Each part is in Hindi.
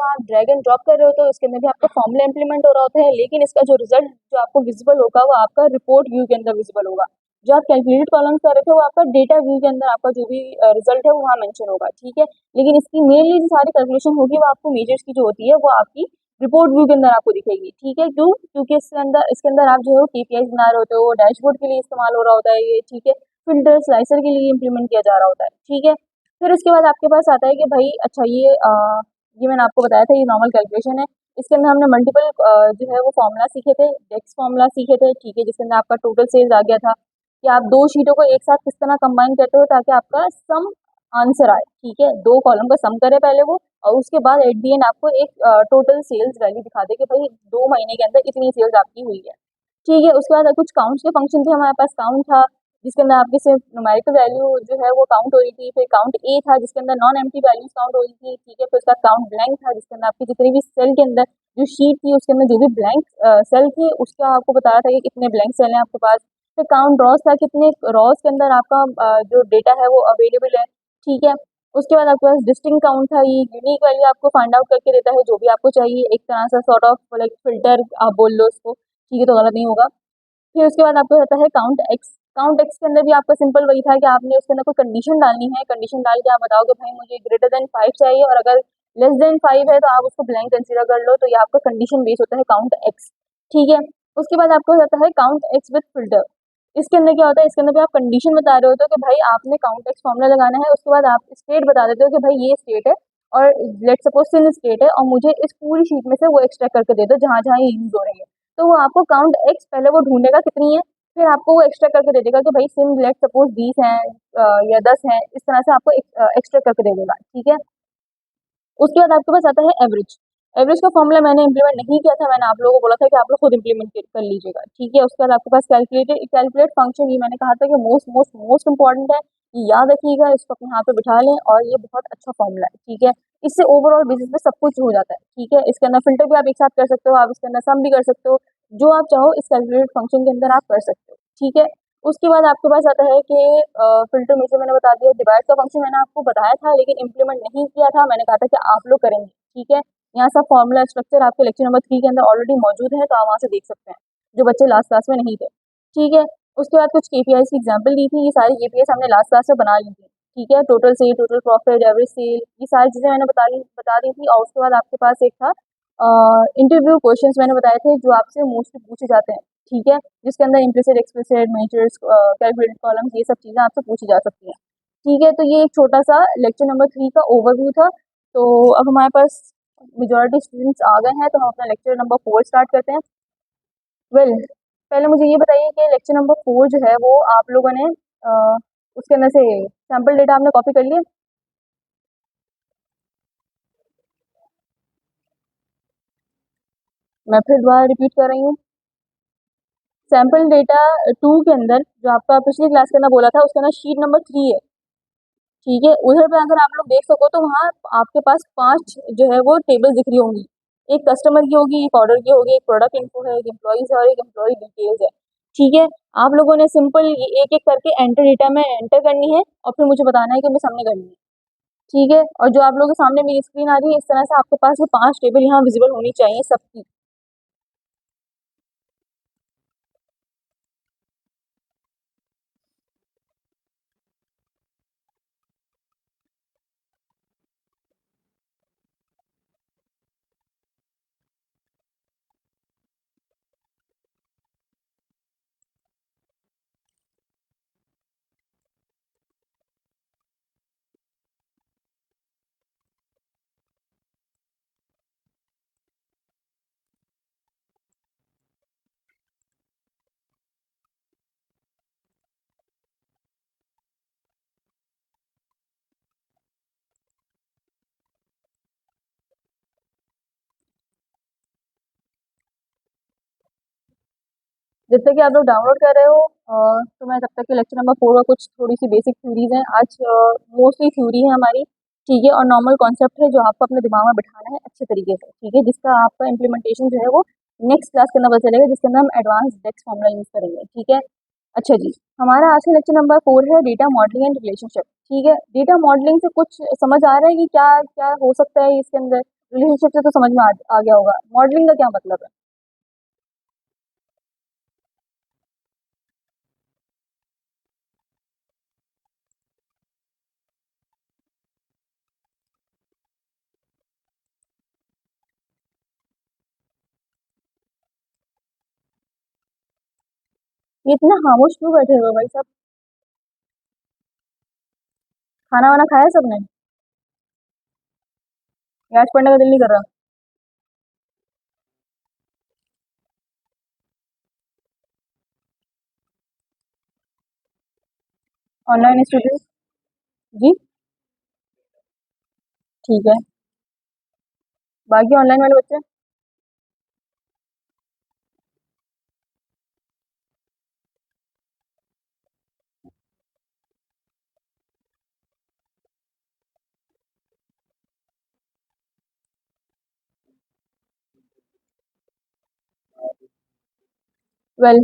आप ड्रैग एंड ड्रॉप कर रहे होते हो, इसके अंदर भी आपका फॉर्मूला इंप्लीमेंट हो रहा होता है, लेकिन इसका जो रिजल्ट जो आपको विजिबल होगा वो आपका रिपोर्ट व्यू के अंदर विजिबल होगा। जो आप कैलकुलेटेड कॉलम कर रहे थे वो आपका डेटा व्यू के अंदर आपका जो भी रिजल्ट है वो वहाँ मेंशन होगा, ठीक है। लेकिन इसकी मेनली जो सारी कैलकुलेशन होगी वो आपको मेजर्स की जो होती है वो आपकी रिपोर्ट व्यू के अंदर आपको दिखेगी, ठीक है। क्यों? क्योंकि इसके अंदर आप जो है केपीआई बना रहे होते हो, डैशबोर्ड के लिए इस्तेमाल हो रहा होता है ये, ठीक है। फिल्टर स्लाइसर के लिए इम्प्लीमेंट किया जा रहा होता है, ठीक है। फिर उसके बाद आपके पास आता है कि भाई अच्छा ये मैंने आपको बताया था, ये नॉर्मल कैलकुलेशन है। इसके अंदर हमने मल्टीपल जो है वो फॉर्मूला सीखे थे, डेक्स फॉर्मूला सीखे थे, ठीक है, जिसके अंदर आपका टोटल सेल्स आ गया था कि आप दो शीटों को एक साथ किस तरह कंबाइन करते हो ताकि आपका सम आंसर आए, ठीक है। दो कॉलम का सम करे पहले वो, और उसके बाद एट दी एंड आपको एक टोटल सेल्स वैल्यू दिखा दे कि भाई 2 महीने के अंदर इतनी सेल्स आपकी हुई है, ठीक है। उसके बाद कुछ काउंट्स के फंक्शन थे हमारे पास। काउंट था जिसके अंदर आपकी सिर्फ न्यूमेरिकल वैल्यू जो है वो काउंट हो रही थी। फिर काउंट ए था जिसके अंदर नॉन एम्प्टी वैल्यूज काउंट हो रही थी, ठीक है। फिर उसका काउंट ब्लैंक था जिसके अंदर आपकी जितनी भी सेल के अंदर जो शीट थी उसके अंदर जो भी ब्लैंक सेल थी उसका आपको बताया था कि कितने ब्लैंक सेल हैं आपके पास। फिर काउंट रॉस था, कितने रॉस के अंदर आपका जो डेटा है वो अवेलेबल है, ठीक है। उसके बाद आपके पास डिस्टिंक्ट काउंट था, ये यूनिक वैल्यू आपको फाइंड आउट करके देता है जो भी आपको चाहिए, एक तरह से सॉर्ट ऑफ लाइक फिल्टर आप बोल लो उसको, ठीक है, तो गलत नहीं होगा। फिर उसके बाद आपको रहता है काउंट एक्स। काउंट एक्स के अंदर भी आपका सिंपल वही था कि आपने उसके अंदर कोई कंडीशन डालनी है, कंडीशन डाल के आप बताओ कि भाई मुझे ग्रेटर देन 5 चाहिए और अगर लेस देन 5 है तो आप उसको ब्लैंक कंसीडर कर लो, तो ये आपका कंडीशन बेस होता है काउंट एक्स, ठीक है। उसके बाद आपको रहता है काउंट एक्स विद फिल्टर। इसके अंदर क्या होता है, इसके अंदर भी आप कंडीशन बता रहे होते हो कि भाई आपने काउंट एक्स फॉर्मूला लगाना है, उसके बाद आप स्टेट बता देते हो कि भाई ये स्टेट है और लेट सपोज सिन स्टेट है और मुझे इस पूरी शीट में से वो एक्सट्रैक्ट करके दे दो जहाँ जहाँ ये यूज हो रही है। तो वो आपको काउंट एक्स पहले वो ढूंढेगा कितनी है, फिर आपको वो एक्स्ट्रा करके दे देगा कि भाई सिम लेट सपोज 20 है या 10 है, इस तरह से आपको एक्स्ट्रा करके दे देगा, ठीक है। उसके बाद आपके पास आता है एवरेज। एवरेज का फॉर्मूला मैंने इंप्लीमेंट नहीं किया था, मैंने आप लोगों को बोला था कि आप लोग खुद इंप्लीमेंट कर लीजिएगा, ठीक है। उसके बाद आपके पास कैलकुलेट फंक्शन, ये मैंने कहा था कि मोस्ट मोस्ट मोस्ट इंपॉर्टेंट है, ये याद रखिएगा, इसको अपने हाथ पे बिठा लें और ये बहुत अच्छा फॉर्मूला है, ठीक है। इससे ओवरऑल बेसिस पे सब कुछ हो जाता है, ठीक है। इसके अंदर फिल्टर भी आप एक साथ कर सकते हो, आप इसके अंदर सम भी कर सकते हो, जो आप चाहो इस कैलकुलेट फंक्शन के अंदर आप कर सकते हो, ठीक है। उसके बाद आपके पास आता है कि फिल्टर में से मैंने बता दिया, डिवाइड का फंक्शन मैंने आपको बताया था लेकिन इम्प्लीमेंट नहीं किया था, मैंने कहा था कि आप लोग करेंगे, ठीक है। यहाँ सब फॉर्मूला स्ट्रक्चर आपके लेक्चर नंबर 3 के अंदर ऑलरेडी मौजूद है, तो आप वहाँ से देख सकते हैं जो बच्चे लास्ट क्लास में नहीं थे, ठीक है। उसके बाद कुछ केपीआई की एग्जाम्पल दी थी, ये सारी केपीआई हमने लास्ट क्लास में बना ली थी, ठीक है। Total sale, total profit, average sale, ये सारी चीज़ें मैंने बता दी थी। और उसके बाद आपके पास एक था इंटरव्यू क्वेश्चंस मैंने बताए थे जो आपसे मोस्टली पूछे जाते हैं, ठीक है, जिसके अंदर implicit, explicit, measures, calculated columns, ये सब चीज़ें आपसे पूछी जा सकती हैं, ठीक है। तो ये एक छोटा सा लेक्चर नंबर 3 का ओवरव्यू था। तो अब हमारे पास मेजॉरिटी स्टूडेंट्स आ गए हैं, तो हम अपना लेक्चर नंबर 4 स्टार्ट करते हैं। वेल पहले मुझे ये बताइए कि लेक्चर नंबर 4 जो है वो आप लोगों ने उसके अंदर से सैम्पल डेटा आपने कॉपी कर लिया? मैं फिर दोबारा रिपीट कर रही हूँ। सैम्पल डेटा 2 के अंदर जो आपका पिछली क्लास के अंदर बोला था उसके अंदर शीट नंबर 3 है, ठीक है। उधर पे अगर आप लोग देख सको तो वहाँ आपके पास 5 जो है वो टेबल दिख रही होंगी। एक कस्टमर की होगी, एक ऑर्डर की होगी, एक प्रोडक्ट इन्फो है, एक एम्प्लॉइज है और एक एम्प्लॉय डिटेल्स है, ठीक है। आप लोगों ने सिंपल एक एक करके एंटर डेटा में एंटर करनी है और फिर मुझे बताना है कि मैं सबने करनी है, ठीक है। और जो आप लोगों के सामने मेरी स्क्रीन आ रही है इस तरह से आपके पास ये 5 टेबल यहाँ विजिबल होनी चाहिए सबकी। जब तक कि आप लोग डाउनलोड कर रहे हो तो मैं तब तक के लेक्चर नंबर 4 का कुछ थोड़ी सी बेसिक थ्योरीज हैं। आज मोस्टली थ्योरी है हमारी, ठीक है, और नॉर्मल कॉन्सेप्ट है जो आपको अपने दिमाग में बिठाना है अच्छे तरीके से, ठीक है, जिसका आपका इम्प्लीमेंटेशन जो है वो नेक्स्ट क्लास के अंदर पता चलेगा जिसके अंदर हम एडवांस डेक्स फॉर्मूला यूज़ करेंगे, ठीक है। अच्छा जी, हमारा आज का लेक्चर नंबर 4 है डेटा मॉडलिंग एंड रिलेशनशिप, ठीक है। डेटा मॉडलिंग से कुछ समझ आ रहा है कि क्या क्या हो सकता है इसके अंदर, रिलेशनशिप से तो समझ में आ गया होगा, मॉडलिंग का क्या मतलब है। ये इतना खामोश क्यों बैठे हुए हो भाई सब। खाना वाना खाया सबने, या आज पढ़ने का दिल नहीं कर रहा। Online student. जी। ठीक है। बाकी ऑनलाइन वाले बच्चे। वेल,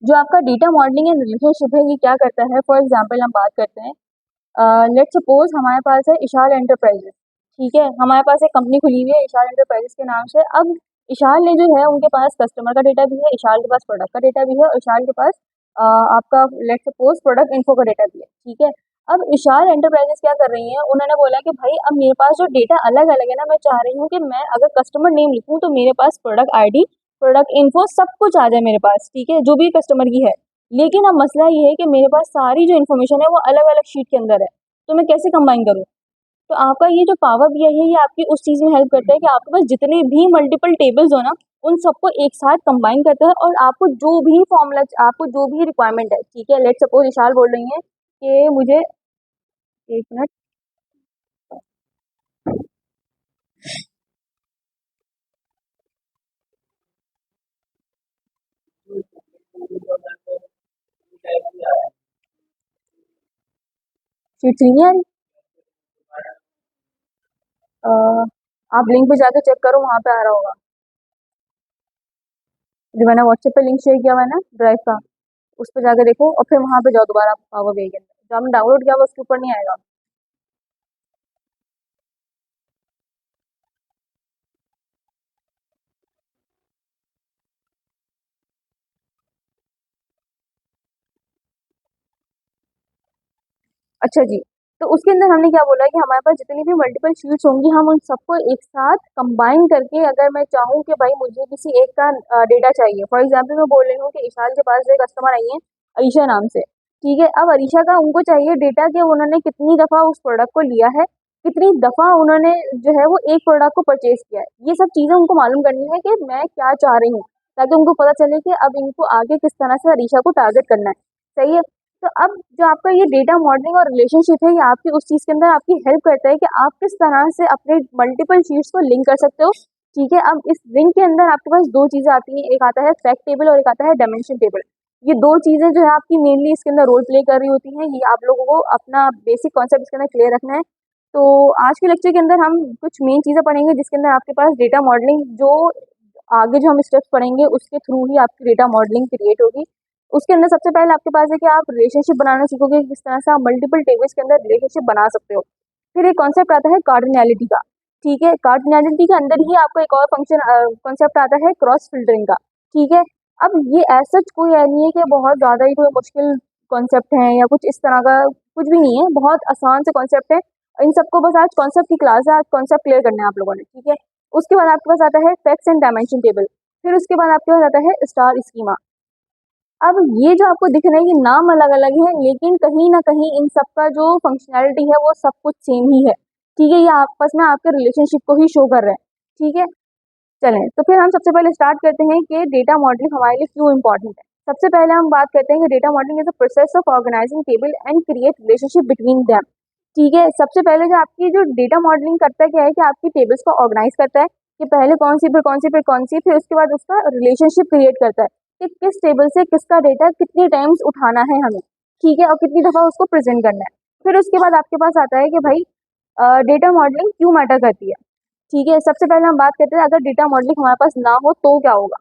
जो आपका डेटा मॉडलिंग एंड रिलेशनशिप है, ये क्या करता है, फॉर एग्जांपल हम बात करते हैं, लेट्स सपोज हमारे पास है इशाल एंटरप्राइजेस। ठीक है, हमारे पास एक कंपनी खुली हुई है इशाल एंटरप्राइजेस के नाम से। अब इशाल ने जो है, उनके पास कस्टमर का डेटा भी है, इशाल के पास प्रोडक्ट का डेटा भी है, और इशाल के पास आपका लेट्स सपोज प्रोडक्ट इन्फो का डेटा भी है। ठीक है। अब इशाल एंटरप्राइजेस क्या कर रही है, उन्होंने बोला कि भाई अब मेरे पास जो डेटा अलग अलग है ना, मैं चाह रही हूँ कि मैं अगर कस्टमर नेम लिखूँ तो मेरे पास प्रोडक्ट आईडी, प्रोडक्ट इन्फो सब कुछ आ जाए मेरे पास। ठीक है, जो भी कस्टमर की है। लेकिन अब मसला ये है कि मेरे पास सारी जो इन्फॉर्मेशन है वो अलग अलग शीट के अंदर है, तो मैं कैसे कंबाइन करूँ। तो आपका ये जो पावर बीआई है, ये आपकी उस चीज़ में हेल्प करता है कि आपके पास जितने भी मल्टीपल टेबल्स हो ना, उन सबको एक साथ कंबाइन करता है, और आपको जो भी फॉर्मूला, आपको जो भी रिक्वायरमेंट है, ठीक है, लेट सपोज विशाल बोल रही है कि मुझे, एक मिनट, शीट 3 नहीं आ रही। अ, आप लिंक पे जाके चेक करो, वहाँ पे आ रहा होगा। जो मैंने व्हाट्सएप पे लिंक शेयर किया हुआ है ना ड्राइव का, उस पर जाके देखो, और फिर वहाँ पे जाओ दोबारा पावर बीआई के अंदर, जो हमने डाउनलोड किया हुआ उसके ऊपर नहीं आएगा। अच्छा जी। तो उसके अंदर हमने क्या बोला कि हमारे पास जितनी भी मल्टीपल शीट्स होंगी, हम उन सबको एक साथ कंबाइन करके, अगर मैं चाहूँ कि भाई मुझे किसी एक का डेटा चाहिए, फॉर एग्जांपल मैं बोल रही हूँ कि विशाल के पास एक कस्टमर आई है अरीशा नाम से। ठीक है, अब अरीशा का उनको चाहिए डेटा कि उन्होंने कितनी दफ़ा उस प्रोडक्ट को लिया है, कितनी दफ़ा उन्होंने जो है वो एक प्रोडक्ट को परचेज किया है। ये सब चीज़ें उनको मालूम करनी है कि मैं क्या चाह रही हूँ, ताकि उनको पता चले कि अब इनको आगे किस तरह से अरीशा को टारगेट करना है। सही है। तो अब जो आपका ये डेटा मॉडलिंग और रिलेशनशिप है, ये आपकी उस चीज़ के अंदर आपकी हेल्प करता है कि आप किस तरह से अपने मल्टीपल शीट्स को लिंक कर सकते हो। ठीक है, अब इस लिंक के अंदर आपके पास दो चीज़ें आती हैं, एक आता है फैक्ट टेबल और एक आता है डायमेंशन टेबल। ये दो चीज़ें जो है आपकी मेनली इसके अंदर रोल प्ले कर रही होती हैं। ये आप लोगों को अपना बेसिक कॉन्सेप्ट इसके अंदर क्लियर रखना है। तो आज के लेक्चर के अंदर हम कुछ मेन चीज़ें पढ़ेंगे, जिसके अंदर आपके पास डेटा मॉडलिंग, जो आगे जो हम स्टेप्स पढ़ेंगे उसके थ्रू ही आपकी डेटा मॉडलिंग क्रिएट होगी। उसके अंदर सबसे पहले आपके पास है कि आप रिलेशनशिप बनाना सीखोगे, किस तरह से आप मल्टीपल टेबल्स के अंदर रिलेशनशिप बना सकते हो। फिर एक कॉन्सेप्ट आता है कार्डिनैलिटी का। ठीक है, कार्डिनैलिटी के अंदर ही आपको एक और फंक्शन कॉन्सेप्ट आता है क्रॉस फिल्टरिंग का। ठीक है। अब ये ऐसा कोई है नहीं है कि बहुत ज़्यादा ही कोई मुश्किल कॉन्सेप्ट है या कुछ इस तरह का, कुछ भी नहीं है, बहुत आसान से कॉन्सेप्ट है। इन सबको बस आज कॉन्सेप्ट की क्लास है, आज कॉन्सेप्ट क्लियर करने हैं आप लोगों ने। ठीक है। उसके बाद आपके पास आता है फैक्ट्स एंड डायमेंशन टेबल। फिर उसके बाद आपके पास आता है स्टार स्कीमा। अब ये जो आपको दिख रहा है, ये नाम अलग अलग है, लेकिन कहीं ना कहीं इन सबका जो फंक्शनैलिटी है वो सब कुछ सेम ही है। ठीक है, ये आपस में आपके रिलेशनशिप को ही शो कर रहे हैं। ठीक है। चलें, तो फिर हम सबसे पहले स्टार्ट करते हैं कि डेटा मॉडलिंग हमारे लिए क्यों इंपॉर्टेंट है। सबसे पहले हम बात करते हैं कि data modelling is a process of organising table and create relationship between them. ठीक है, सबसे पहले जो आपकी जो डेटा मॉडलिंग करता क्या है कि आपकी टेबल्स को ऑर्गेनाइज करता है, कि पहले कौन सी फिर कौन सी फिर कौन सी, फिर उसके बाद उसका रिलेशनशिप क्रिएट करता है कि किस टेबल से किसका डेटा कितनी टाइम्स उठाना है हमें। ठीक है, और कितनी दफ़ा उसको प्रेजेंट करना है। फिर उसके बाद आपके पास आता है कि भाई डेटा मॉडलिंग क्यों मैटर करती है। ठीक है, सबसे पहले हम बात करते हैं अगर डेटा मॉडलिंग हमारे पास ना हो तो क्या होगा।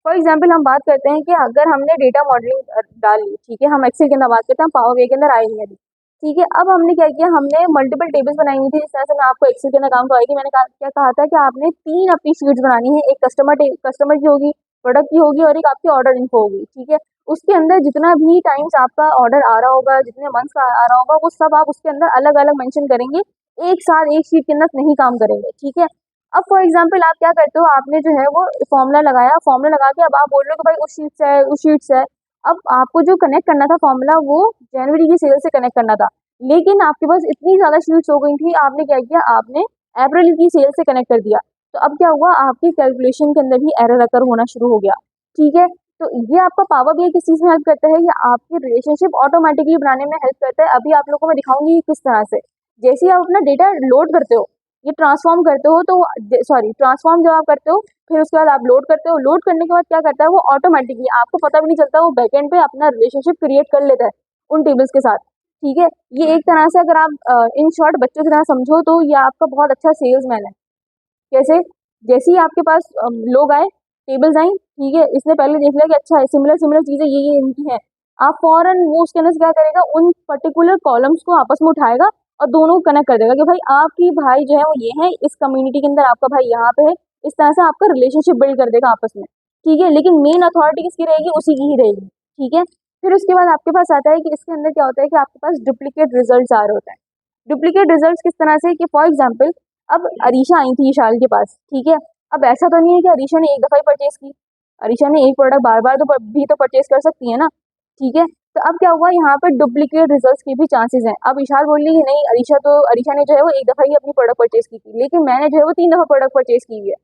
फॉर एग्जाम्पल हम बात करते हैं कि अगर हमने डेटा मॉडलिंग डाली, ठीक है, हम एक्सेल के अंदर बात करते हैं, हम पावर बीआई के अंदर आए नहीं अभी। ठीक है। अब हमने क्या किया, हमने मल्टीपल टेबल्स बनाई हुई थी, जिस तरह से मैं आपको एक्सेल के अंदर काम करवाई थी। मैंने क्या कहा था कि आपने 3 अपनी शीट्स बनानी है, एक कस्टमर की होगी, प्रोडक्ट की होगी और एक आपकी ऑर्डर इन्फो होगी, ठीक है। उसके अंदर जितना भी टाइम्स आपका ऑर्डर आ रहा होगा, जितने मंथ्स का आ रहा होगा, वो सब आप उसके अंदर अलग अलग मेंशन करेंगे, एक साथ एक शीट के अंदर नहीं काम करेंगे, ठीक है। अब फॉर एग्जाम्पल आप क्या करते हो, आपने जो है वो फॉर्मूला लगाया, फॉर्मूला लगा के अब आप बोल रहे हो कि भाई उस शीट से है, उस शीट से है। अब आपको जो कनेक्ट करना था फॉर्मूला, वो जनवरी की सेल से कनेक्ट करना था, लेकिन आपके पास इतनी ज़्यादा शीट्स हो गई थी, आपने क्या किया, आपने अप्रैल की सेल से कनेक्ट कर दिया। तो अब क्या हुआ, आपकी कैलकुलेशन के अंदर भी एरर अकर होना शुरू हो गया, ठीक है। तो ये आपका पावर बीआई किस चीज़ में हेल्प करता है, ये आपकी रिलेशनशिप ऑटोमेटिकली बनाने में हेल्प करता है। अभी आप लोगों को मैं दिखाऊंगी कि किस तरह से। जैसे ही आप अपना डेटा लोड करते हो, ये ट्रांसफॉर्म करते हो, तो सॉरी, ट्रांसफॉर्म जब आप करते हो, फिर उसके बाद आप लोड करते हो, लोड करने के बाद क्या करता है, वो ऑटोमेटिकली आपको पता भी नहीं चलता, वो बैकएंड पे अपना रिलेशनशिप क्रिएट कर लेता है उन टेबल्स के साथ, ठीक है। ये एक तरह से अगर आप इन शॉर्ट बच्चों की तरह समझो, तो ये आपका बहुत अच्छा सेल्समैन है। कैसे, जैसे ही आपके पास लोग आए, टेबल्स आई, ठीक है, इसने पहले देख लिया कि अच्छा है, सिमिलर सिमिलर चीजें ये इनकी हैं, आप फौरन वो उसके अंदर से क्या करेगा, उन पर्टिकुलर कॉलम्स को आपस में उठाएगा और दोनों कनेक्ट कर देगा कि भाई आपकी भाई जो है वो ये है, इस कम्युनिटी के अंदर आपका भाई यहाँ पे है। इस तरह से आपका रिलेशनशिप बिल्ड कर देगा आपस में, ठीक है। लेकिन मेन अथॉरिटी किसकी रहेगी, उसी की ही रहेगी, ठीक है। फिर उसके बाद आपके पास आता है कि इसके अंदर क्या होता है कि आपके पास डुप्लीकेट रिजल्ट आ रहे होते हैं। डुप्लीकेट रिजल्ट्स किस तरह से, कि फॉर एग्जांपल अब अरीशा आई थी विशाल के पास, ठीक है। अब ऐसा तो नहीं है कि अरीशा ने एक दफ़ा ही परचेज की, अरीशा ने एक प्रोडक्ट बार बार तो भी तो परचेज कर सकती है ना, ठीक है। तो अब क्या हुआ, यहाँ पे डुप्लीकेट रिजल्ट्स के भी चांसेस हैं। अब विशाल बोल रही है नहीं, अरीशा ने जो है वो एक दफ़ा ही अपनी प्रोडक्ट परचेज की थी, लेकिन मैंने जो है वो 3 दफ़ा प्रोडक्ट परचेज की हुई है।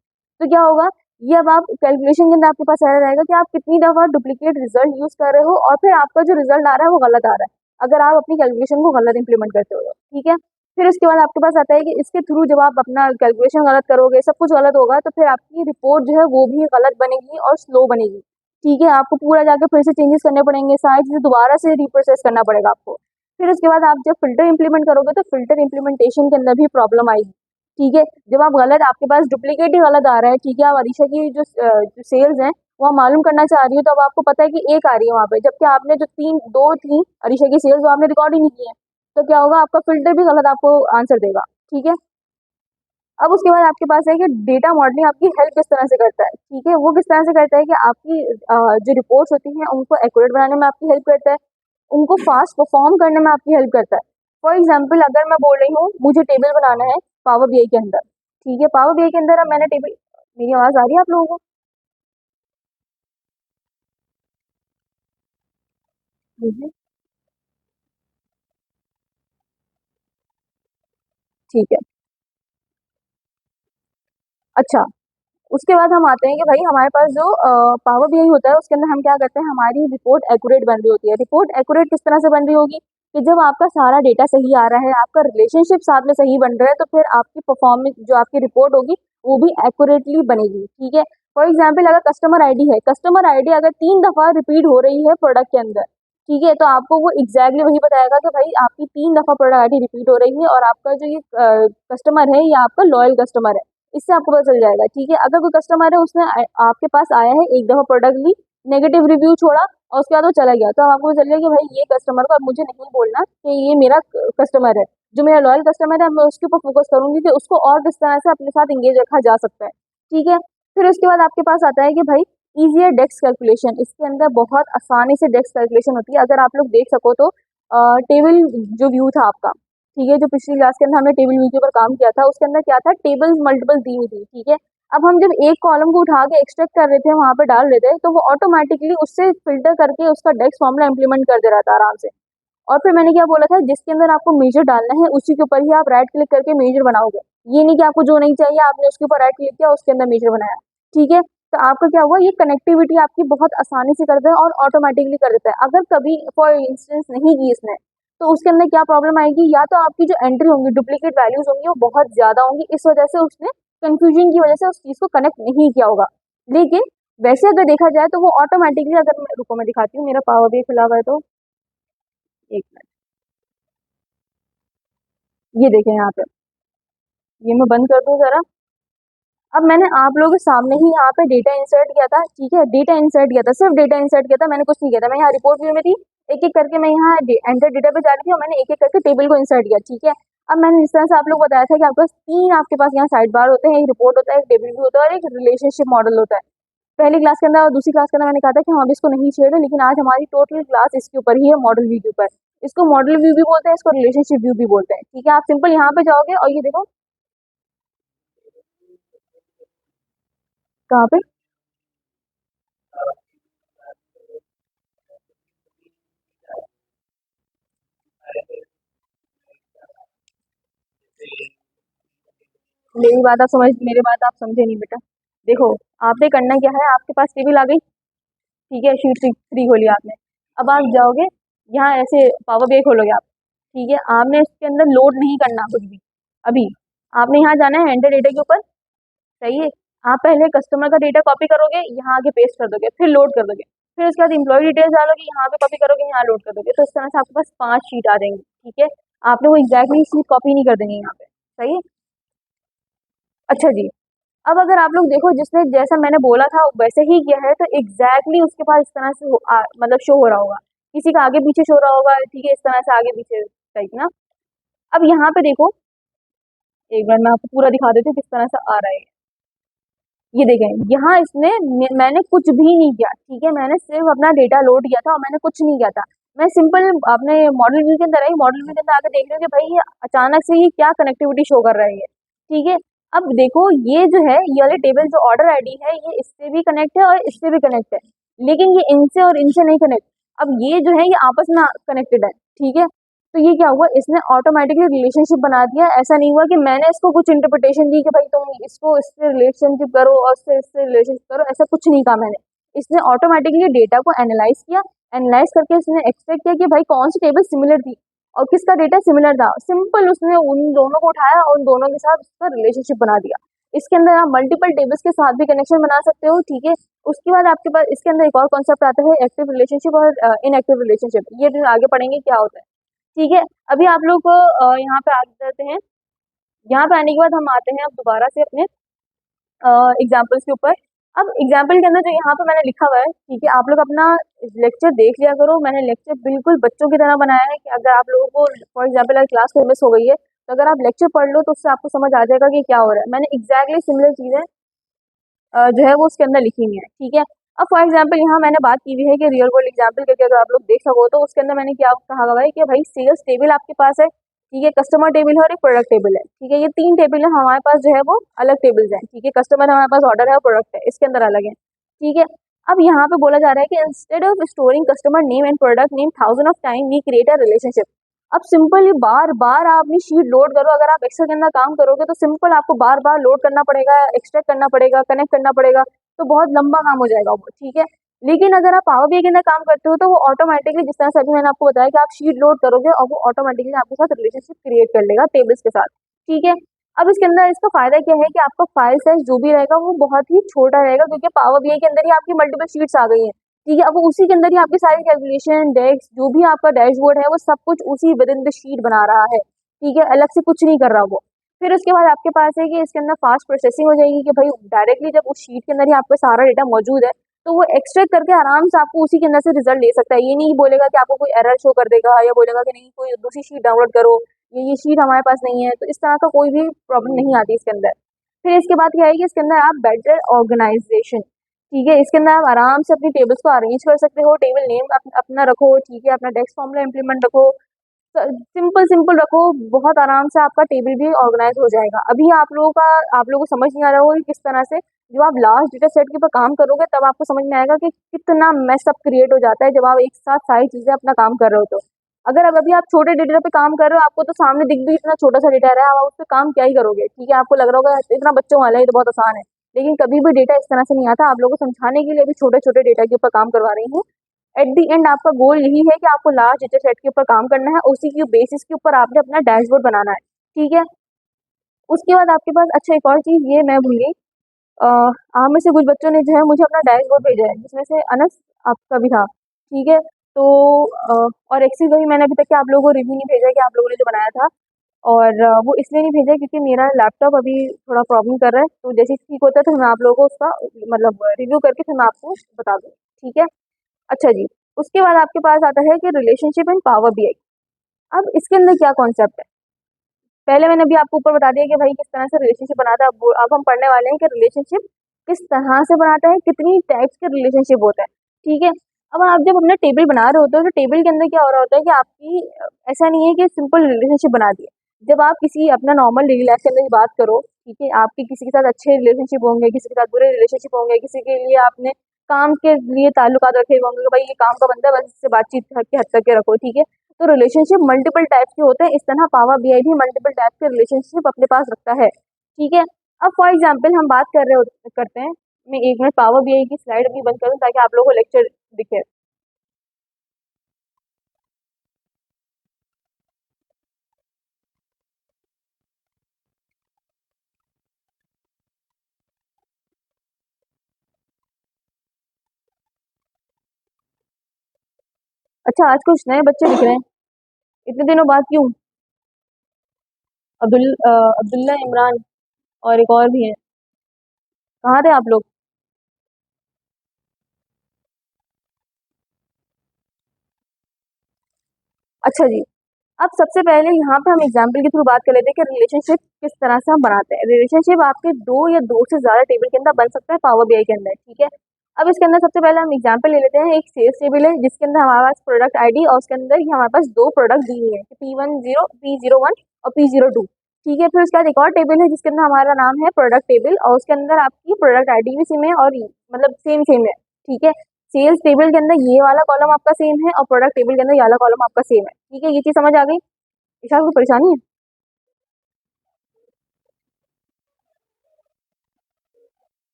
तो क्या होगा, ये अब आप कैलकुलेशन के अंदर आपके पास एरर आएगा कि आप कितनी दफ़ा डुप्लीकेट रिजल्ट यूज़ कर रहे हो, और फिर आपका जो रिजल्ट आ रहा है वो गलत आ रहा है, अगर आप अपनी कैलकुलेशन को गलत इंप्लीमेंट करते हो तो, ठीक है। फिर उसके बाद आपके पास आता है कि इसके थ्रू जब आप अपना कैलकुलेशन गलत करोगे, सब कुछ गलत होगा, तो फिर आपकी रिपोर्ट जो है वो भी गलत बनेगी और स्लो बनेगी, ठीक है। आपको पूरा जाके फिर से चेंजेस करने पड़ेंगे, सारी चीज़ें दोबारा से रिप्रोसेस करना पड़ेगा आपको। फिर उसके बाद आप जब फिल्टर इंप्लीमेंट करोगे, तो फिल्टर इंप्लीमेंटेशन के अंदर भी प्रॉब्लम आएगी, ठीक है। जब आप गलत, आपके पास डुप्लीकेट ही गलत आ रहा है, ठीक है, आप अरीशा की जो सेल्स हैं वो आप मालूम करना चाह रही हो, तो अब आपको पता है कि एक आ रही है वहाँ पे, जबकि आपने जो दो थी अरीशा की सेल्स, वो आपने रिकॉर्ड ही नहीं की है। तो क्या होगा, आपका फिल्टर भी गलत आपको आंसर देगा, ठीक है। अब उसके बाद आपके पास है कि डेटा मॉडलिंग आपकी हेल्प किस तरह से करता है, ठीक है। वो किस तरह से करता है कि आपकी जो रिपोर्ट्स होती हैं उनको एक्यूरेट बनाने में आपकी हेल्प करता है, उनको फास्ट परफॉर्म करने में आपकी हेल्प करता है। फॉर एग्जाम्पल अगर मैं बोल रही हूँ मुझे टेबल बनाना है पावर बीआई के अंदर, ठीक है, पावर बीआई के अंदर अब मैंने टेबल, मेरी आवाज़ आ रही है आप लोगों को? हम्म, ठीक है। अच्छा, उसके बाद हम आते हैं कि भाई हमारे पास जो पावर बीआई होता है, उसके अंदर हम क्या करते हैं, हमारी रिपोर्ट एक्यूरेट बन रही होती है। रिपोर्ट एक्यूरेट किस तरह से बन रही होगी, कि जब आपका सारा डेटा सही आ रहा है, आपका रिलेशनशिप साथ में सही बन रहा है, तो फिर आपकी परफॉर्मेंस, जो आपकी रिपोर्ट होगी, वो भी एक्यूरेटली बनेगी, ठीक है। फॉर एग्जाम्पल अगर कस्टमर आईडी है, कस्टमर आईडी अगर 3 दफ़ा रिपीट हो रही है प्रोडक्ट के अंदर, ठीक है, तो आपको वो एग्जैक्टली वही बताएगा कि भाई आपकी 3 दफ़ा प्रोडक्ट आईडी रिपीट हो रही है, और आपका जो ये कस्टमर है, ये आपका लॉयल कस्टमर है, इससे आपको पता चल जाएगा, ठीक है। अगर कोई कस्टमर है, उसने आपके पास आया है, एक दफ़ा प्रोडक्ट ली, नेगेटिव रिव्यू छोड़ा और उसके बाद वो चला गया, तो आपको चल गया कि भाई ये कस्टमर को अब मुझे नहीं बोलना कि ये मेरा कस्टमर है, जो मेरा लॉयल कस्टमर है, मैं उसके ऊपर फोकस करूंगी कि उसको और किस तरह से अपने साथ इंगेज रखा जा सकता है, ठीक है। फिर उसके बाद आपके पास आता है कि भाई इजियर डेस्क कैलकुलेशन, इसके अंदर बहुत आसानी से डेस्क कैलकुलेशन होती है। अगर आप लोग देख सको तो टेबल जो व्यू था आपका, ठीक है, जो पिछली क्लास के अंदर हमने टेबल व्यू के ऊपर काम किया था, उसके अंदर क्या था, टेबल्स मल्टीपल दी हुई थी, ठीक है। अब हम जब एक कॉलम को उठा के एक्सट्रैक्ट कर रहे थे, वहां पे डाल रहे थे, तो वो ऑटोमेटिकली उससे फिल्टर करके उसका डेस्क फॉर्मूला इंप्लीमेंट कर दे रहा था आराम से। और फिर मैंने क्या बोला था, जिसके अंदर आपको मेजर डालना है, उसी के ऊपर ही आप राइट क्लिक करके मेजर बनाओगे। ये नहीं कि आपको जो नहीं चाहिए आपने उसके ऊपर राइट क्लिक किया, उसके अंदर मेजर बनाया, ठीक है। तो आपका क्या हुआ, ये कनेक्टिविटी आपकी बहुत आसानी से कर देता है और ऑटोमेटिकली कर देता है। अगर कभी फॉर इंस्टेंस नहीं की इसने, तो उसके अंदर क्या प्रॉब्लम आएगी, या तो आपकी जो एंट्री होंगी, डुप्लीकेट वैल्यूज होंगी, वो बहुत ज्यादा होंगी, इस वजह से उसने कंफ्यूजन की वजह से उस चीज को कनेक्ट नहीं किया होगा। लेकिन वैसे अगर देखा जाए तो वो ऑटोमेटिकली, अगर रुको मैं दिखाती हूँ, मेरा पावर भी खुला हुआ है, तो एक मिनट, ये देखें यहाँ पे, ये मैं बंद कर दूं जरा। अब मैंने आप लोगों के सामने ही यहाँ पे डेटा इंसर्ट किया था, ठीक है, डेटा इंसर्ट किया था, सिर्फ डेटा इंसर्ट किया था, मैंने कुछ नहीं किया था। मैं यहाँ रिपोर्ट व्यू में थी, एक एक करके मैं यहाँ एंटर डेटा पे जा रही थी और मैंने एक एक करके टेबल को इंसर्ट किया, ठीक है। अब मैंने जिस तरह से आप लोग बताया था कि आपके पास तीन आपके पास यहाँ साइड बार होते हैं, एक रिपोर्ट होता है, एक टेबल व्यू होता है और एक रिलेशनशिप मॉडल होता है। पहली क्लास के अंदर और दूसरी क्लास के अंदर मैंने कहा था कि हम अब इसको नहीं छेड़े, लेकिन आज हमारी टोटल क्लास इसके ऊपर ही है, मॉडल व्यू के ऊपर। इसको मॉडल व्यू भी बोलते हैं, इसको रिलेशनशिप व्यू भी बोलते हैं, ठीक है। आप सिंपल यहाँ पे जाओगे और ये देखो कहाँ पे, मेरी बात आप समझ, मेरी बात आप समझे नहीं बेटा। देखो, आपने करना क्या है, आपके पास टेबल आ गई, ठीक है, शीट थ्री खोली आपने। अब आप जाओगे यहाँ ऐसे पावर बीआई खोलोगे आप, ठीक है। आपने इसके अंदर लोड नहीं करना कुछ भी अभी, आपने यहाँ जाना है एंटर डेटा के ऊपर, सही है। आप पहले कस्टमर का डेटा कॉपी करोगे, यहाँ आके पेस्ट कर दोगे, फिर लोड कर दोगे, फिर उसके बाद एम्प्लॉय डिटेल्स डालोगे, यहाँ पे कॉपी करोगे, यहाँ लोड कर दोगे, तो इस तरह से आपके पास 5 शीट आ जाएंगी, ठीक है। आपने वो एग्जैक्टली शीट कॉपी नहीं कर देंगे यहाँ पे, सही है। अच्छा जी, अब अगर आप लोग देखो जिसने जैसा मैंने बोला था वैसे ही किया है, तो एग्जैक्टली उसके पास इस तरह से मतलब शो हो रहा होगा, किसी का आगे पीछे शो रहा होगा, ठीक है, इस तरह से आगे पीछे टाइप ना। अब यहाँ पे देखो, एक बार मैं आपको पूरा दिखा देती हूँ किस तरह से आ रहा है। ये देखें, यहाँ इसने मैंने कुछ भी नहीं किया, ठीक है, मैंने सिर्फ अपना डेटा लोड किया था और मैंने कुछ नहीं किया था। मैं सिंपल अपने मॉडल व्यू के अंदर आई, मॉडल व्यू के अंदर आके देख रही हूँ कि भाई ये अचानक से ही क्या कनेक्टिविटी शो कर रहा है ये, ठीक है। अब देखो ये जो है, ये वाले टेबल जो ऑर्डर आईडी है, ये इससे भी कनेक्ट है और इससे भी कनेक्ट है, लेकिन ये इनसे और इनसे नहीं कनेक्ट। अब ये जो है ये आपस में कनेक्टेड है, ठीक है। तो ये क्या हुआ, इसने ऑटोमेटिकली रिलेशनशिप बना दिया। ऐसा नहीं हुआ कि मैंने इसको कुछ इंटरप्रिटेशन दी कि भाई तुम इसको इससे रिलेशनशिप करो और इससे रिलेशनशिप करो, ऐसा कुछ नहीं कहा मैंने। इसने ऑटोमेटिकली डेटा को एनालाइज किया, एनालाइज करके इसने एक्सपेक्ट किया कि भाई कौन सी टेबल सिमिलर थी और किसका डेटा सिमिलर था, सिंपल उसने उन दोनों को उठाया और उन दोनों के साथ उसका रिलेशनशिप बना दिया। इसके अंदर आप मल्टीपल टेबल्स के साथ भी कनेक्शन बना सकते हो, ठीक है। उसके बाद आपके पास इसके अंदर एक और कॉन्सेप्ट आता है, एक्टिव रिलेशनशिप और इनएक्टिव रिलेशनशिप। ये भी आगे पढ़ेंगे क्या होता है, ठीक है। अभी आप लोग यहाँ पे आ जाते हैं, यहाँ पे आने के बाद हम आते हैं अब दोबारा से अपने एग्जाम्पल्स के ऊपर। अब एग्जाम्पल के अंदर जो यहाँ पे मैंने लिखा हुआ है, ठीक है, आप लोग अपना लेक्चर देख लिया करो। मैंने लेक्चर बिल्कुल बच्चों की तरह बनाया है कि अगर आप लोगों को फॉर एग्जाम्पल अगर क्लास में मिस हो गई है, तो अगर आप लेक्चर पढ़ लो तो उससे आपको समझ आ जाएगा कि क्या हो रहा है। मैंने एग्जैक्टली सिमिलर चीज़ें जो है वो उसके अंदर लिखी हुई है, ठीक है। अब फॉर एग्जाम्पल यहाँ मैंने बात की हुई है कि रियल वर्ल्ड एग्जाम्पल करके अगर आप लोग देख सको, तो उसके अंदर मैंने क्या कहा हुआ है कि भाई सेल्स टेबल आपके पास है, ठीक है, कस्टमर टेबल है और एक प्रोडक्ट टेबल है, ठीक है। ये तीन टेबल है हमारे पास जो है वो अलग टेबल्स हैं, ठीक है। कस्टमर हमारे पास ऑर्डर है और प्रोडक्ट है, इसके अंदर अलग है, ठीक है। अब यहाँ पे बोला जा रहा है कि instead of storing customer name and product name thousand of time we create a relationship. अब सिंपल ये बार बार आप अपनी शीट लोड करो, अगर आप एक्सेल के अंदर काम करोगे तो सिंपल आपको बार बार लोड करना पड़ेगा, एक्सट्रैक्ट करना पड़ेगा, कनेक्ट करना पड़ेगा, तो बहुत लंबा काम हो जाएगा वो, ठीक है। लेकिन अगर आप पावर बीआई के अंदर काम करते हो तो वो ऑटोमेटिकली, जिस तरह से अभी मैंने आपको बताया कि आप शीट लोड करोगे और वो ऑटोमेटिकली आपके साथ रिलेशनशिप क्रिएट कर लेगा टेबल्स के साथ, ठीक है। अब इसके अंदर इसका फायदा क्या है कि आपका फाइल साइज जो भी रहेगा वो बहुत ही छोटा रहेगा, क्योंकि पावर बीआई के अंदर ही आपकी मल्टीपल शीट्स आ गई हैं, ठीक है। अब वो उसी के अंदर ही आपकी सारी कैलकुलेशन डेस्क जो भी आपका डैशबोर्ड है वो सब कुछ उसी विद इन द शीट बना रहा है, ठीक है, अलग से कुछ नहीं कर रहा वो। फिर उसके बाद आपके पास है कि इसके अंदर फास्ट प्रोसेसिंग हो जाएगी कि भाई डायरेक्टली जब उस शीट के अंदर ही आपका सारा डेटा मौजूद है, तो वो एक्सट्रैक्ट करके आराम से आपको उसी के अंदर से रिजल्ट ले सकता है। ये नहीं बोलेगा कि आपको कोई एरर शो कर देगा या बोलेगा कि नहीं कोई दूसरी शीट डाउनलोड करो, ये शीट हमारे पास नहीं है, तो इस तरह का कोई भी प्रॉब्लम नहीं आती इसके अंदर। फिर इसके बाद क्या है कि इसके अंदर आप बेटर ऑर्गेनाइजेशन, ठीक है, इसके अंदर आप आराम से अपनी टेबल्स को अरेंज कर सकते हो, टेबल नेम अपना रखो, ठीक है, अपना डेस्क फॉर्मूला इंप्लीमेंट रखो, सिंपल सिंपल रखो, बहुत आराम से आपका टेबल भी ऑर्गेनाइज हो जाएगा। अभी आप लोगों को समझ नहीं आ रहा होगा कि किस तरह से जब आप लास्ट डेटा सेट के ऊपर काम करोगे तब आपको समझ में आएगा कि कितना मैसअप क्रिएट हो जाता है जब आप एक साथ सारी चीजें अपना काम कर रहे हो। तो अगर अब अभी आप छोटे डेटा पे काम कर रहे हो, आपको तो सामने दिख भी इतना छोटा सा डेटा रहा है, आप उस पर काम क्या ही करोगे, ठीक है। आपको लग रहा होगा इतना बच्चों वाला है, ये तो बहुत आसान है, लेकिन कभी भी डेटा इस तरह से नहीं आता। आप लोगों को समझाने के लिए भी छोटे छोटे डेटा के ऊपर काम करवा रही हूँ। एट दी एंड आपका गोल यही है कि आपको लार्ज डेटा सेट के ऊपर काम करना है, उसी की बेसिस के ऊपर आपने अपना डैशबोर्ड बनाना है, ठीक है। उसके बाद आपके पास अच्छा एक और चीज़ ये मैं भूल गई, आप में से कुछ बच्चों ने जो है मुझे अपना डैशबोर्ड भेजा है, जिसमें से अनस आपका भी था, ठीक है। तो और एक्सी का भी मैंने अभी तक के आप लोगों को रिव्यू नहीं भेजा कि आप लोगों ने जो बनाया था, और वो इसलिए नहीं भेजा क्योंकि मेरा लैपटॉप अभी थोड़ा प्रॉब्लम कर रहा है, तो जैसे ही ठीक होता है तो मैं आप लोगों को उसका मतलब रिव्यू करके फिर मैं आपको बता दूँ, ठीक है। अच्छा जी, उसके बाद आपके पास आता है कि रिलेशनशिप इन पावर बीआई। अब इसके अंदर क्या कॉन्सेप्ट है, पहले मैंने अभी आपको ऊपर बता दिया कि भाई किस तरह से रिलेशनशिप बनाता है। अब हम पढ़ने वाले हैं कि रिलेशनशिप किस तरह से बनाता है, कितनी टाइप्स के रिलेशनशिप होता है। ठीक है, अब आप जब अपना टेबल बना रहे होते हो तो टेबल के अंदर क्या हो रहा होता है कि आपकी ऐसा नहीं है कि सिंपल रिलेशनशिप बना दिए। जब आप किसी अपना नॉर्मल डेली लाइफ के अंदर बात करो, ठीक है, आपके किसी के साथ अच्छे रिलेशनशिप होंगे, किसी के साथ बुरे रिलेशनशिप होंगे, किसी के लिए आपने काम के लिए ताल्लुकात रखे हुए होंगे कि भाई ये काम का बंदा है, बस इससे बातचीत के हद तक के रखो। ठीक है, तो रिलेशनशिप मल्टीपल टाइप्स के होते हैं, इस तरह पावर बीआई भी मल्टीपल टाइप्स के रिलेशनशिप अपने पास रखता है। ठीक है, अब फॉर एग्जांपल हम बात करते हैं। मैं 1 मिनट पावर बीआई की स्लाइड भी बंद करूं ताकि आप लोगों को लेक्चर दिखे। अच्छा, आज कुछ नए बच्चे दिख रहे हैं, इतने दिनों बाद क्यों? अब्दुल्ला, इमरान और एक और भी है, कहाँ थे आप लोग? अच्छा जी, अब सबसे पहले यहाँ पे हम एग्जाम्पल के थ्रू बात कर लेते हैं कि रिलेशनशिप किस तरह से हम बनाते हैं। रिलेशनशिप आपके दो या दो से ज्यादा टेबल के अंदर बन सकता है पावर बीआई के अंदर। ठीक है, अब इसके अंदर सबसे पहले हम एग्जाम्पल ले लेते हैं। एक सेल्स टेबल है जिसके अंदर हमारे पास प्रोडक्ट आईडी और उसके अंदर ही हमारे पास दो प्रोडक्ट दी हुई है, P10, P01 और P02। ठीक है, फिर उसके बाद एक और टेबल है जिसके अंदर हमारा नाम है प्रोडक्ट टेबल और उसके अंदर आपकी प्रोडक्ट आईडी भी सेम है और मतलब सेम सेम है। ठीक है, सेल्स टेबल के अंदर ये वाला कॉलम आपका सेम है और प्रोडक्ट टेबल के अंदर ये वाला कॉलम आपका सेम है। ठीक है, ये चीज समझ आ गई? ईशा को परेशानी है?